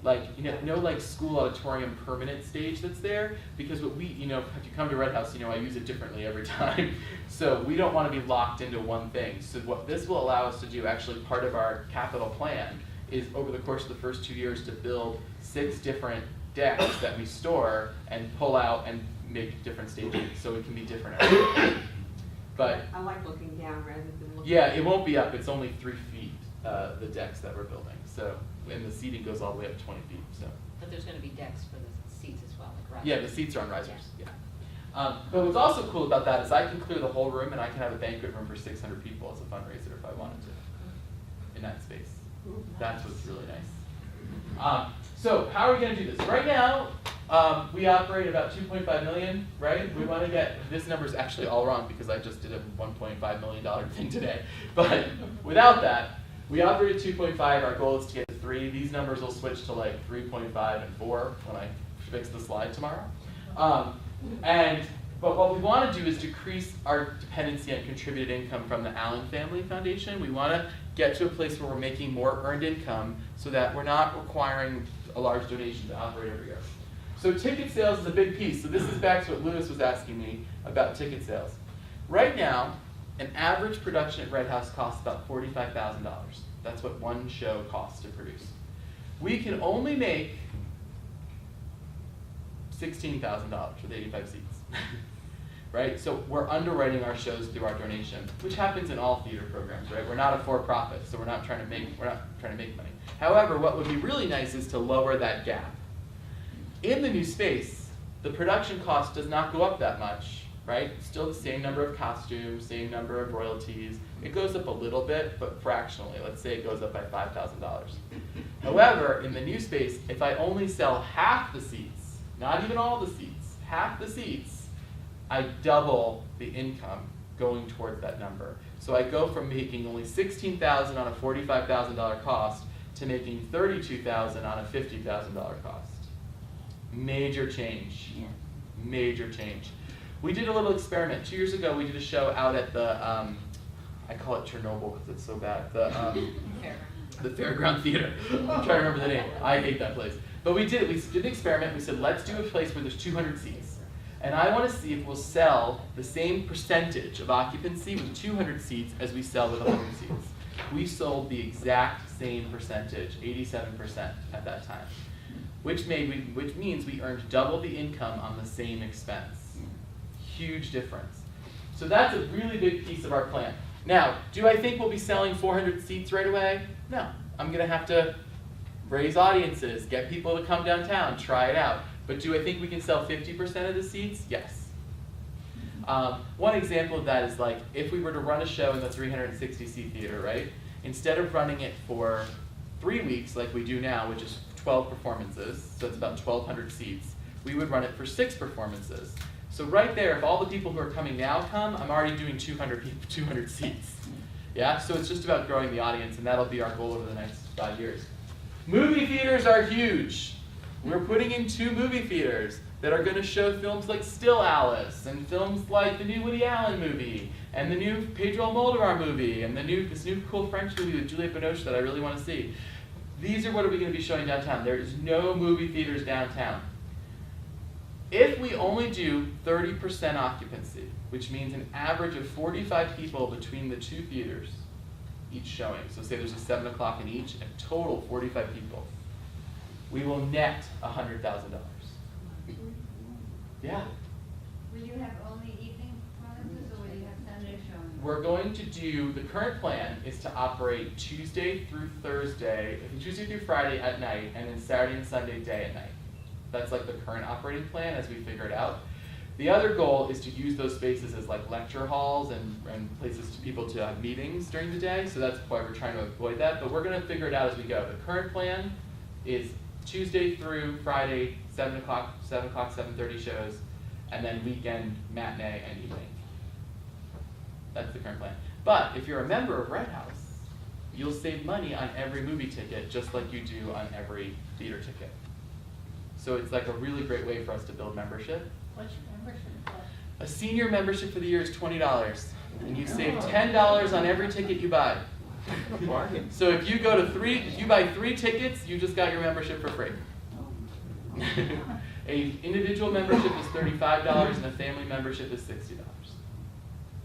no like school auditorium permanent stage that's there, because what we, if you come to Red House, I use it differently every time. So we don't want to be locked into one thing. So what this will allow us to do, actually part of our capital plan, is over the course of the first 2 years to build 6 different decks that we store and pull out and make different stages, so it can be different every year. But I like looking down rather than looking yeah, it won't be up. It's only 3 feet, the decks that we're building. So, and the seating goes all the way up 20 feet. So. But there's going to be decks for the seats as well, like risers. Yeah, the seats are on risers. Yeah. But what's also cool about that is I can clear the whole room, and I can have a banquet room for 600 people as a fundraiser if I wanted to, in that space. That's what's really nice. So how are we going to do this? Right now, we operate about 2.5 million, right? We want to get, this number is actually all wrong because I just did a $1.5 million thing today. But without that, we operate at 2.5. Our goal is to get to 3. These numbers will switch to like 3.5 and 4 when I fix the slide tomorrow. But what we want to do is decrease our dependency on contributed income from the Allen Family Foundation. We want to get to a place where we're making more earned income so that we're not requiring a large donation to operate every year. So ticket sales is a big piece. So this is back to what Lewis was asking me about ticket sales. Right now, an average production at Red House costs about $45,000. That's what one show costs to produce. We can only make $16,000 with 85 seats. Right? So we're underwriting our shows through our donation, which happens in all theater programs, right? We're not a for-profit, so we're not trying to make money. However, what would be really nice is to lower that gap. In the new space, the production cost does not go up that much, right? Still the same number of costumes, same number of royalties. It goes up a little bit, but fractionally. Let's say it goes up by $5,000. However, in the new space, if I only sell half the seats, not even all the seats, half the seats, I double the income going towards that number. So I go from making only $16,000 on a $45,000 cost to making $32,000 on a $50,000 cost. Major change. Yeah. Major change. We did a little experiment. 2 years ago, we did a show out at the, I call it Chernobyl because it's so bad, the Fairground Theater. I'm trying to remember the name. I hate that place. But we did an experiment. We said, let's do a place where there's 200 seats. And I want to see if we'll sell the same percentage of occupancy with 200 seats as we sell with 100 seats. We sold the exact same percentage, 87% at that time, which means we earned double the income on the same expense. Huge difference. So that's a really big piece of our plan. Now, do I think we'll be selling 400 seats right away? No. I'm going to have to raise audiences, get people to come downtown, try it out. But do I think we can sell 50% of the seats? Yes. One example of that is like if we were to run a show in the 360-seat theater, right? Instead of running it for 3 weeks like we do now, which is 12 performances, so it's about 1,200 seats, we would run it for 6 performances. So right there, if all the people who are coming now come, I'm already doing 200 seats. Yeah, so it's just about growing the audience, and that'll be our goal over the next 5 years. Movie theaters are huge. We're putting in 2 movie theaters that are going to show films like Still Alice, and films like the new Woody Allen movie, and the new Pedro Almodovar movie, and this new cool French movie with Juliette Binoche that I really want to see. These are what we're going to be showing downtown. There is no movie theaters downtown. If we only do 30% occupancy, which means an average of 45 people between the 2 theaters each showing, so say there's a 7 o'clock in each, and total 45 people, we will net $100,000. Yeah. Will you have only evening performances or will you have Sunday showings? We're going to do, the current plan is to operate Tuesday through Friday at night, and then Saturday and Sunday day at night. That's like the current operating plan as we figure it out. The other goal is to use those spaces as like lecture halls and places for people to have meetings during the day, so that's why we're trying to avoid that, but we're going to figure it out as we go. The current plan is Tuesday through Friday, 7 o'clock, 7:30 shows, and then weekend, matinee, and evening. That's the current plan. But if you're a member of Red House, you'll save money on every movie ticket, just like you do on every theater ticket. So it's like a really great way for us to build membership. What's your membership cost? A senior membership for the year is $20, and you save $10 on every ticket you buy. So if you buy 3 tickets, you just got your membership for free. A individual membership is $35 and a family membership is $60.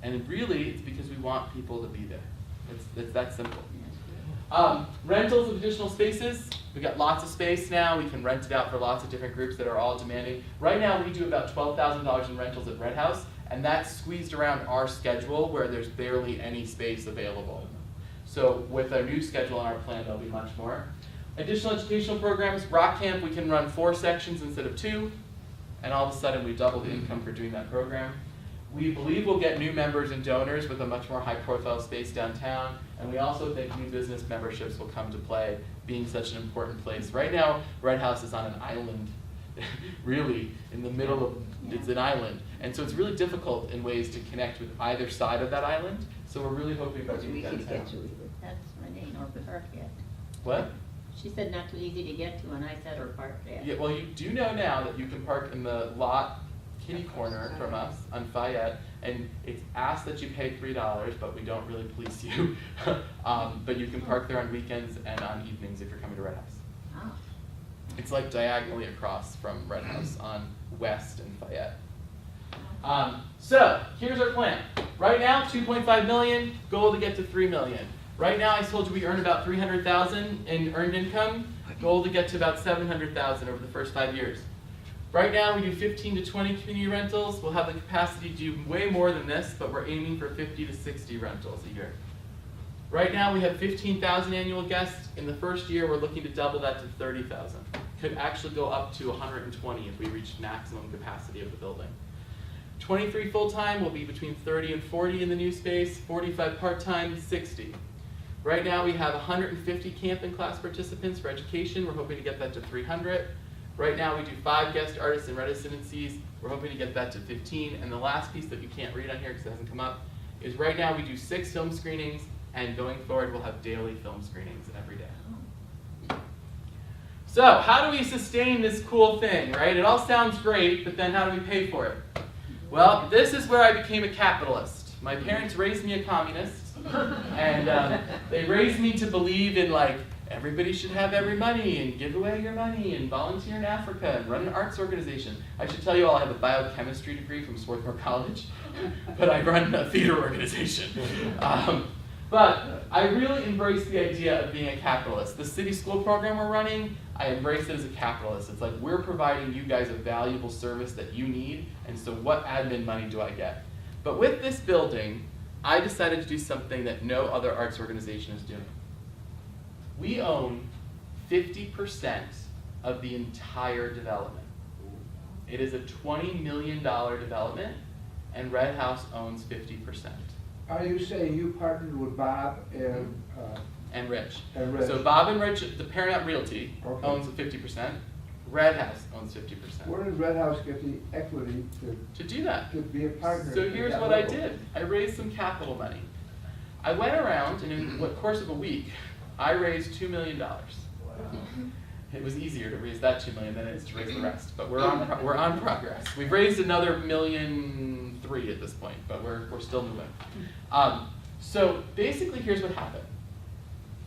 And really, it's because we want people to be there. It's that simple. Rentals of additional spaces. We've got lots of space now. We can rent it out for lots of different groups that are all demanding. Right now, we do about $12,000 in rentals at Red House, and that's squeezed around our schedule where there's barely any space available. So with our new schedule and our plan, there'll be much more. Additional educational programs, Rock Camp, we can run 4 sections instead of 2, and all of a sudden we double the income for doing that program. We believe we'll get new members and donors with a much more high-profile space downtown, and we also think new business memberships will come to play, being such an important place. Right now, Red House is on an island, really, in the middle of, it's an island, and so it's really difficult in ways to connect with either side of that island, so we're really hoping by being downtown. That's Renee North Park yet. What? She said not too easy to get to, and I said her park yet. Yeah, well, you do know now that you can park in the lot kitty corner from us on Fayette, and it's asked that you pay $3, but we don't really police you. But you can park there on weekends and on evenings if you're coming to Red House. Oh. It's like diagonally across from Red House on West and Fayette. So here's our plan. Right now, $2.5 million, goal to get to $3 million. Right now, I told you we earn about $300,000 in earned income, goal to get to about $700,000 over the first 5 years. Right now, we do 15 to 20 community rentals. We'll have the capacity to do way more than this, but we're aiming for 50 to 60 rentals a year. Right now, we have 15,000 annual guests. In the first year, we're looking to double that to 30,000. Could actually go up to 120 if we reach maximum capacity of the building. 23 full-time will be between 30 and 40 in the new space, 45 part-time, 60. Right now, we have 150 camping class participants for education. We're hoping to get that to 300. Right now we do 5 guest artists in residencies. We're hoping to get that to 15. And the last piece that you can't read on here because it hasn't come up is right now we do 6 film screenings, and going forward we'll have daily film screenings every day. So how do we sustain this cool thing, right? It all sounds great, but then how do we pay for it? Well, this is where I became a capitalist. My parents raised me a communist, and they raised me to believe in like, everybody should have every money and give away your money and volunteer in Africa and run an arts organization. I should tell you all I have a biochemistry degree from Swarthmore College, but I run a theater organization. But I really embrace the idea of being a capitalist. The city school program we're running, I embrace it as a capitalist. It's like we're providing you guys a valuable service that you need, and so what admin money do I get? But with this building, I decided to do something that no other arts organization is doing. We own 50% of the entire development. It is a $20 million development, and Red House owns 50%. Are you saying you partnered with Bob And Rich. And Rich. So Bob and Rich, the Paramount Realty, Okay. owns 50%. Red House owns 50%. Where did Red House get the equity To do that. to be a partner? So at here's that what I level? did. I raised some capital money. I went around, and in the course of a week, I raised $2 million. It was easier to raise that $2 million than it is to raise the rest, but we're on progress. We've raised another $1.3 million at this point, but we're still moving. So basically, here's what happened.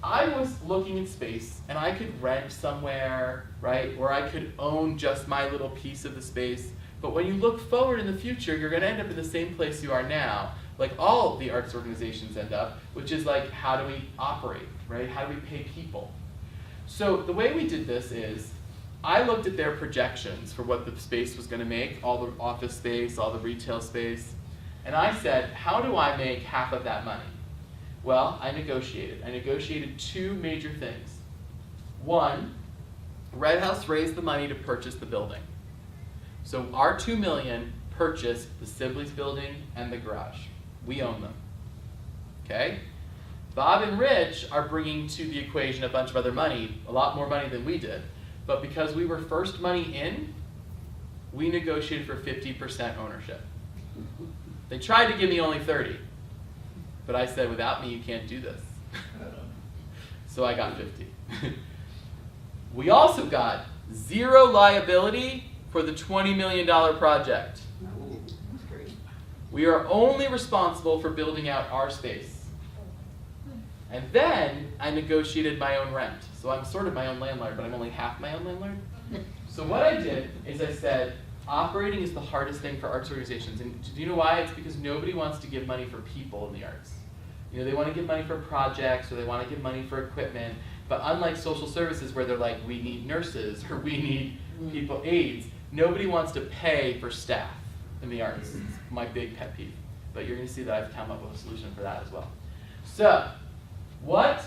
I was looking at space, and I could rent somewhere, right, or I could own just my little piece of the space. But when you look forward in the future, you're going to end up in the same place you are now, like all the arts organizations end up, which is like, how do we operate, right? How do we pay people? So the way we did this is, I looked at their projections for what the space was going to make, all the office space, all the retail space, and I said, how do I make half of that money? Well, I negotiated. I negotiated 2 major things. One, Red House raised the money to purchase the building. So our $2 million purchased the Sibley's building and the garage. We own them. Okay? Bob and Rich are bringing to the equation a bunch of other money, a lot more money than we did. But because we were first money in, we negotiated for 50% ownership. They tried to give me only 30. But I said, without me, you can't do this. So I got 50. We also got 0 liability for the $20 million project. We are only responsible for building out our space. And then I negotiated my own rent. So I'm sort of my own landlord, but I'm only half my own landlord. So what I did is I said, operating is the hardest thing for arts organizations. And do you know why? It's because nobody wants to give money for people in the arts. You know, they want to give money for projects, or they want to give money for equipment. But unlike social services where they're like, we need nurses, or we need people, aides, nobody wants to pay for staff in the arts. It's my big pet peeve. But you're going to see that I've come up with a solution for that as well. So, what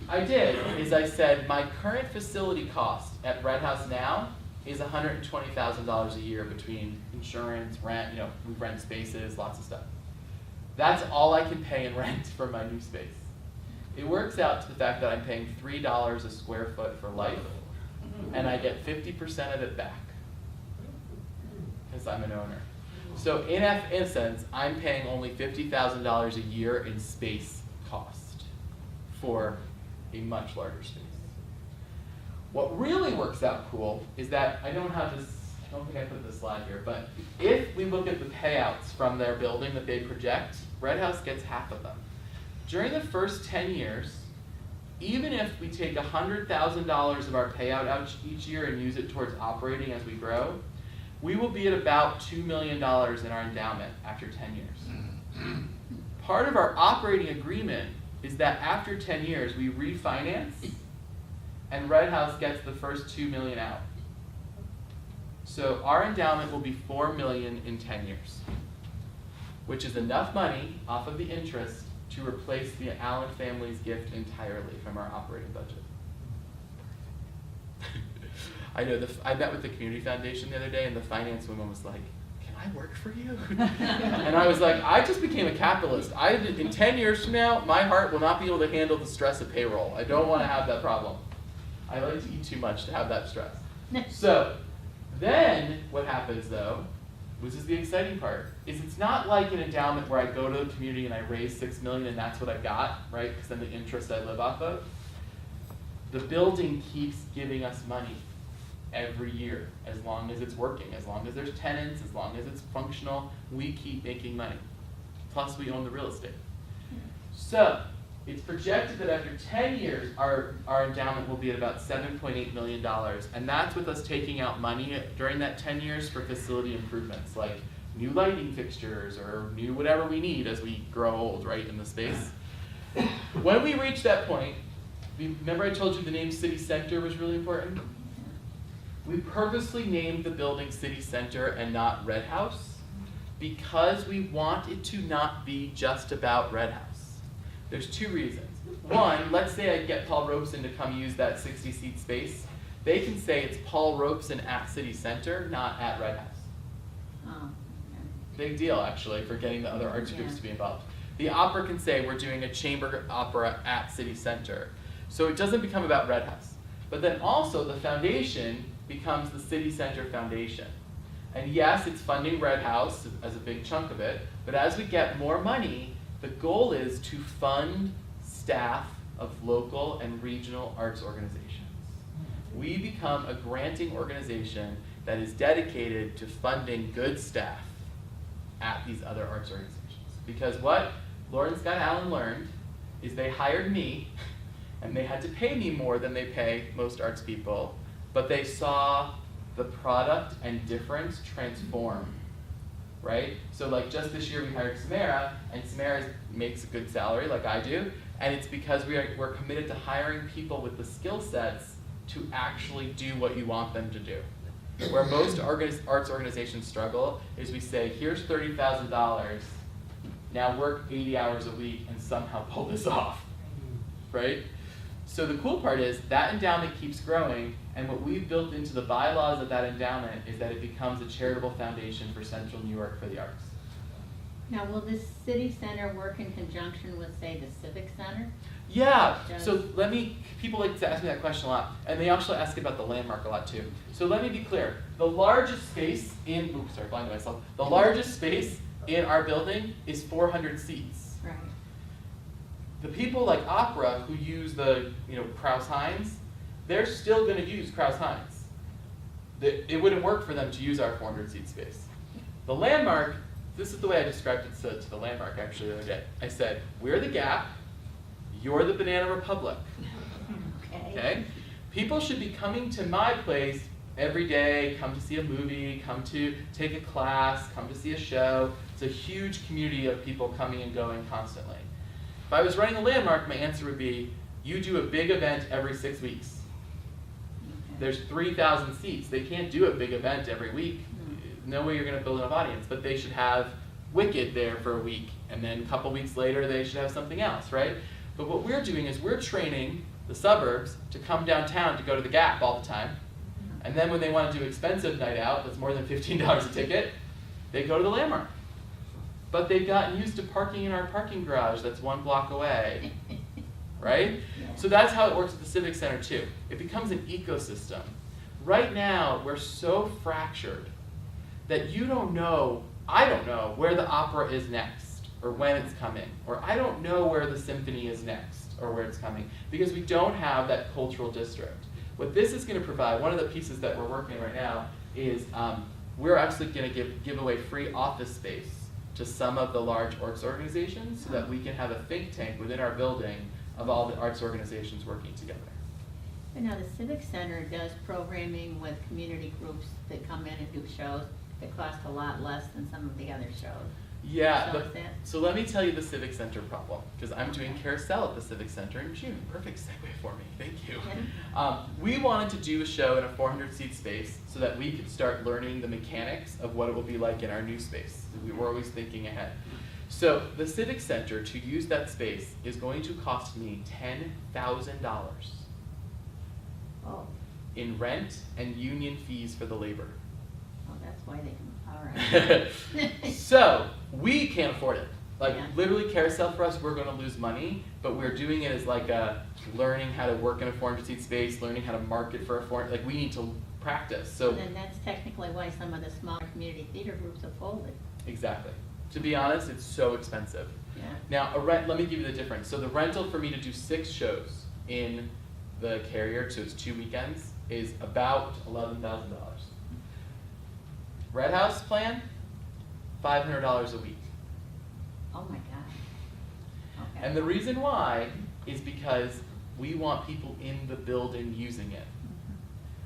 I did is I said my current facility cost at Red House now is $120,000 a year between insurance, rent, you know, we rent spaces, lots of stuff. That's all I can pay in rent for my new space. It works out to the fact that I'm paying $3 a square foot for life, and I get 50% of it back, because I'm an owner. So in essence, I'm paying only $50,000 a year in space cost for a much larger space. What really works out cool is that I don't think I put this slide here, but if we look at the payouts from their building that they project, Red House gets half of them. During the first 10 years, even if we take $100,000 of our payout out each year and use it towards operating as we grow, we will be at about $2 million in our endowment after 10 years. Part of our operating agreement is that after 10 years, we refinance, and Red House gets the first $2 million out. So our endowment will be $4 million in 10 years, which is enough money off of the interest to replace the Allen family's gift entirely from our operating budget. I know, I met with the Community Foundation the other day, and the finance woman was like, "Can I work for you?" And I was like, I just became a capitalist. In 10 years from now, my heart will not be able to handle the stress of payroll. I don't want to have that problem. I like to eat too much to have that stress. So, then what happens though, which is the exciting part, is it's not like an endowment where I go to the community and I raise $6 million and that's what I got, right? Because then the interest I live off of. The building keeps giving us money every year, as long as it's working, as long as there's tenants, as long as it's functional, we keep making money. Plus we own the real estate. So, it's projected that after 10 years, our endowment will be at about $7.8 million. And that's with us taking out money during that 10 years for facility improvements, like new lighting fixtures or new whatever we need as we grow old, right, in the space. When we reach that point, remember I told you the name City Center was really important? We purposely named the building City Center and not Red House because we want it to not be just about Red House. There's two reasons. One, let's say I get Paul Robeson to come use that 60-seat space. They can say it's Paul Robeson at City Center, not at Red House. Oh, okay. Big deal, actually, for getting the other arts groups to be involved. The opera can say we're doing a chamber opera at City Center. So it doesn't become about Red House. But then also the foundation becomes the City Center Foundation. And yes, it's funding Red House as a big chunk of it, but as we get more money, the goal is to fund staff of local and regional arts organizations. We become a granting organization that is dedicated to funding good staff at these other arts organizations. Because what Lauren Scott Allen learned is they hired me, and they had to pay me more than they pay most arts people, but they saw the product and difference transform, right? So like just this year we hired Samara, and Samara makes a good salary like I do, and it's because we're committed to hiring people with the skill sets to actually do what you want them to do. Where most arts organizations struggle is we say, here's $30,000, now work 80 hours a week and somehow pull this off, right? So the cool part is that endowment keeps growing, and what we've built into the bylaws of that endowment is that it becomes a charitable foundation for Central New York for the arts. Now, will this city center work in conjunction with, say, the civic center? Yeah, so people like to ask me that question a lot, and they actually ask about the landmark a lot too. So let me be clear, the largest space in, blinded myself. The largest space in our building is 400 seats. Right. The people like opera who use the, Krauss-Heinz, they're still going to use Krauss-Heinz. It wouldn't work for them to use our 400 seat space. The landmark, this is the way I described it to the landmark actually the other day. I said, we're the Gap, you're the Banana Republic. Okay? People should be coming to my place every day, come to see a movie, come to take a class, come to see a show. It's a huge community of people coming and going constantly. If I was running a landmark, my answer would be, you do a big event every 6 weeks. There's 3,000 seats. They can't do a big event every week. No way you're going to build enough audience, but they should have Wicked there for a week, and then a couple weeks later they should have something else, right? But what we're doing is we're training the suburbs to come downtown to go to the Gap all the time, and then when they want to do expensive night out that's more than $15 a ticket, they go to the landmark. But they've gotten used to parking in our parking garage that's 1 block away, right? So that's how it works at the Civic Center too. It becomes an ecosystem. Right now, we're so fractured that I don't know where the opera is next, or when it's coming, or I don't know where the symphony is next, or where it's coming, because we don't have that cultural district. What this is going to provide, one of the pieces that we're working on right now, is we're actually going to give away free office space to some of the large arts organizations so that we can have a think tank within our building of all the arts organizations working together. But now the Civic Center does programming with community groups that come in and do shows that cost a lot less than some of the other shows. Yeah, So so let me tell you the Civic Center problem, because I'm doing Carousel at the Civic Center in June. Perfect segue for me, thank you. We wanted to do a show in a 400-seat space so that we could start learning the mechanics of what it will be like in our new space. We were always thinking ahead. So the Civic Center, to use that space, is going to cost me $10,000 in rent and union fees for the labor. Oh, that's why they can, all right. So we can't afford it. Like Yeah. literally carousel for us, we're gonna lose money, but we're doing it as like a learning how to work in a 400-seat space, learning how to market for a like we need to practice. So And then that's technically why some of the smaller community theater groups have folded. exactly. To be honest, it's so expensive. Yeah. Now, let me give you the difference. So the rental for me to do 6 shows in the Carrier, so it's 2 weekends, is about $11,000. Red House plan, $500 a week. Oh my God. Okay. And the reason why is because we want people in the building using it.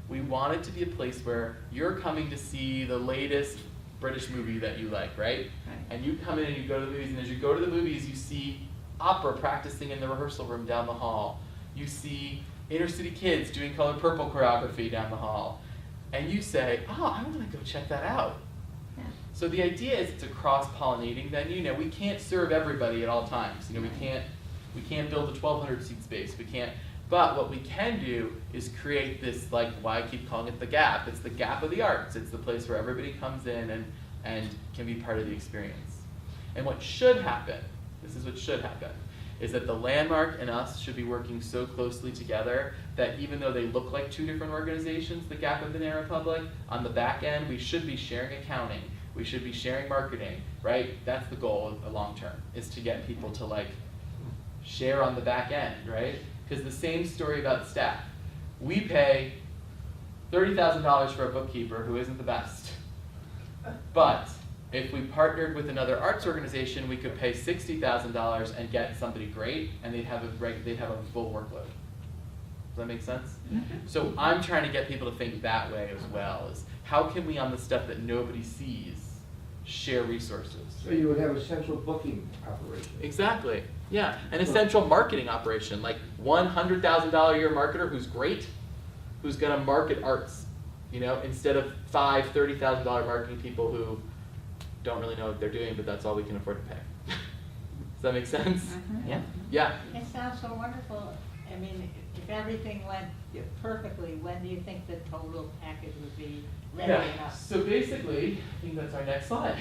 We want it to be a place where you're coming to see the latest British movie that you like, right? Right. And you come in and you go to the movies, and as you go to the movies, you see opera practicing in the rehearsal room down the hall. You see inner city kids doing Color Purple choreography down the hall. And you say, oh, I want to go check that out. Yeah. So the idea is it's a cross-pollinating venue. Now we can't serve everybody at all times. You know, we can't build a 1,200-seat space. We can't. But what we can do is create this, like, why I keep calling it the Gap. It's the Gap of the arts. It's the place where everybody comes in and can be part of the experience. And what should happen, this is what should happen, is that the Landmark and us should be working so closely together that even though they look like 2 different organizations, the Gap and Banana Republic, on the back end, we should be sharing accounting. We should be sharing marketing, right? That's the goal long term, is to get people to like share on the back end, right? Because the same story about staff. We pay $30,000 for a bookkeeper who isn't the best. But if we partnered with another arts organization, we could pay $60,000 and get somebody great, and they'd have a full workload. Does that make sense? So I'm trying to get people to think that way as well, is how can we, on the stuff that nobody sees, share resources? So you would have a central booking operation. Exactly. Yeah, an essential marketing operation, like $100,000 a year marketer who's great, who's going to market arts, you know, instead of $30,000 marketing people who don't really know what they're doing, but that's all we can afford to pay. Does that make sense? Mhm. Yeah. Yeah. It sounds so wonderful. I mean, if everything went perfectly, when do you think the total package would be ready Yeah. enough? So basically, I think that's our next slide.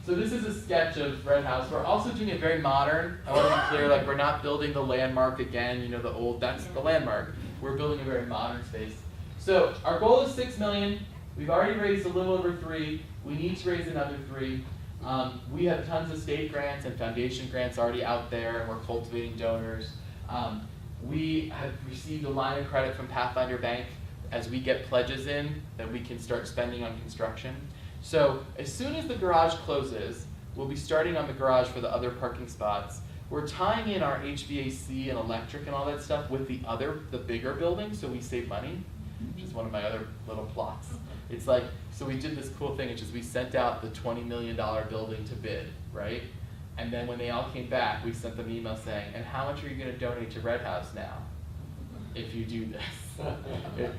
So this is a sketch of Red House. We're also doing it very modern. I want to be clear, like we're not building the Landmark again, you know, the old, that's the Landmark. We're building a very modern space. So our goal is $6 million. We've already raised a little over $3 million. We need to raise another $3 million. We have tons of state grants and foundation grants already out there, and we're cultivating donors. We have received a line of credit from Pathfinder Bank. As we get pledges in, then we can start spending on construction. So as soon as the garage closes, we'll be starting on the garage for the other parking spots. We're tying in our HVAC and electric and all that stuff with the bigger building, so we save money, which is one of my other little plots. It's like, so we did this cool thing, which is we sent out the $20 million building to bid, right? And then when they all came back, we sent them an email saying, and how much are you going to donate to Red House now if you do this?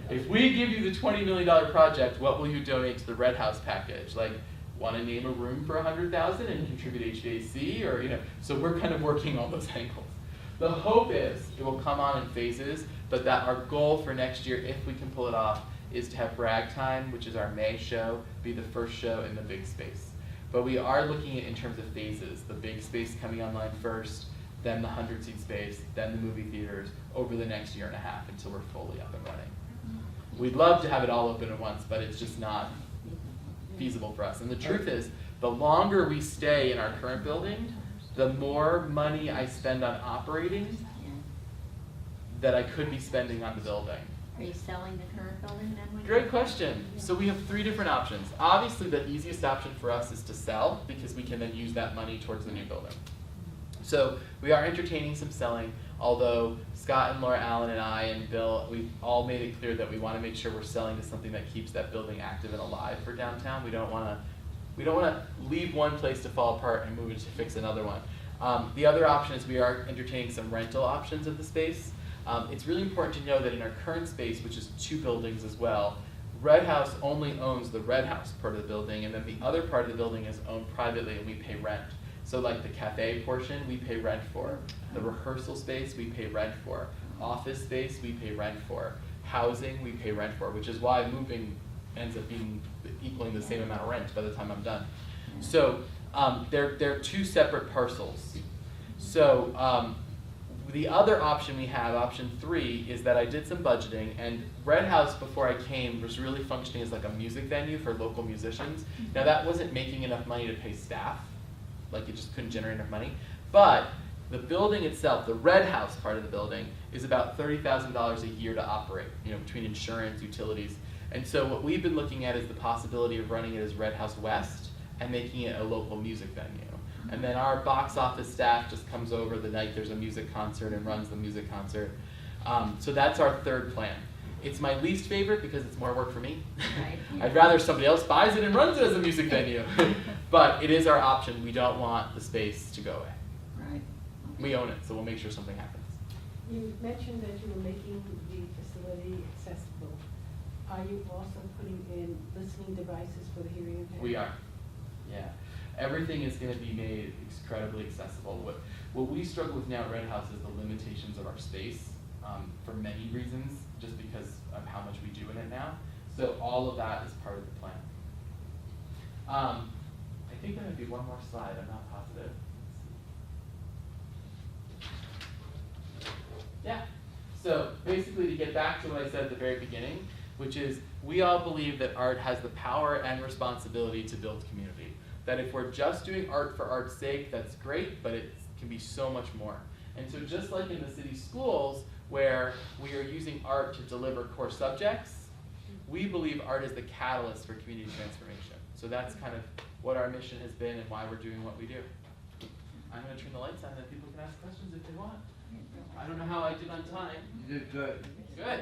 If we give you the $20 million project, what will you donate to the Red House package? Like, want to name a room for $100,000 and contribute HVAC, or, you know, so we're kind of working all those angles. The hope is it will come on in phases, but that our goal for next year, if we can pull it off, is to have Ragtime, which is our May show, be the first show in the big space. But we are looking at it in terms of phases, the big space coming online first, then the 100-seat space, then the movie theaters, over the next year and a half until we're fully up and running. We'd love to have it all open at once, but it's just not feasible for us. And the truth is, the longer we stay in our current building, the more money I spend on operating that I could be spending on the building. Are you selling the current building then? Great question. So we have 3 different options. Obviously, the easiest option for us is to sell, because we can then use that money towards the new building. So we are entertaining some selling, although Scott and Laura Allen and I and Bill, we've all made it clear that we want to make sure we're selling to something that keeps that building active and alive for downtown. We don't want to leave one place to fall apart and move it to fix another one. The other option is we are entertaining some rental options of the space. It's really important to know that in our current space, which is 2 buildings as well, Red House only owns the Red House part of the building, and then the other part of the building is owned privately and we pay rent. So like the cafe portion, we pay rent for. The rehearsal space, we pay rent for. Office space, we pay rent for. Housing, we pay rent for, which is why moving ends up equaling the same amount of rent by the time I'm done. So They're two separate parcels. So the other option we have, option 3, is that I did some budgeting, and Red House, before I came, was really functioning as like a music venue for local musicians. Now that wasn't making enough money to pay staff, like it just couldn't generate enough money. But the building itself, the Red House part of the building, is about $30,000 a year to operate, between insurance, utilities. And so what we've been looking at is the possibility of running it as Red House West and making it a local music venue. And then our box office staff just comes over the night there's a music concert and runs the music concert. So that's our third plan. It's my least favorite because it's more work for me. Right. I'd rather somebody else buys it and runs it as a music venue. But it is our option. We don't want the space to go away. Right. We own it, so we'll make sure something happens. You mentioned that you were making the facility accessible. Are you also putting in listening devices for the hearing impaired? We are. Yeah. Everything is going to be made incredibly accessible. What we struggle with now at Red House is the limitations of our space for many reasons, just because of how much we do in it now. So all of that is part of the plan. I think there might be one more slide. I'm not positive. Yeah. So basically, to get back to what I said at the very beginning, which is we all believe that art has the power and responsibility to build community. That if we're just doing art for art's sake, that's great, but it can be so much more. And so just like in the city schools, where we are using art to deliver core subjects, we believe art is the catalyst for community transformation. So that's kind of what our mission has been and why we're doing what we do. I'm going to turn the lights on and people can ask questions if they want. I don't know how I did on time. You did good. Good.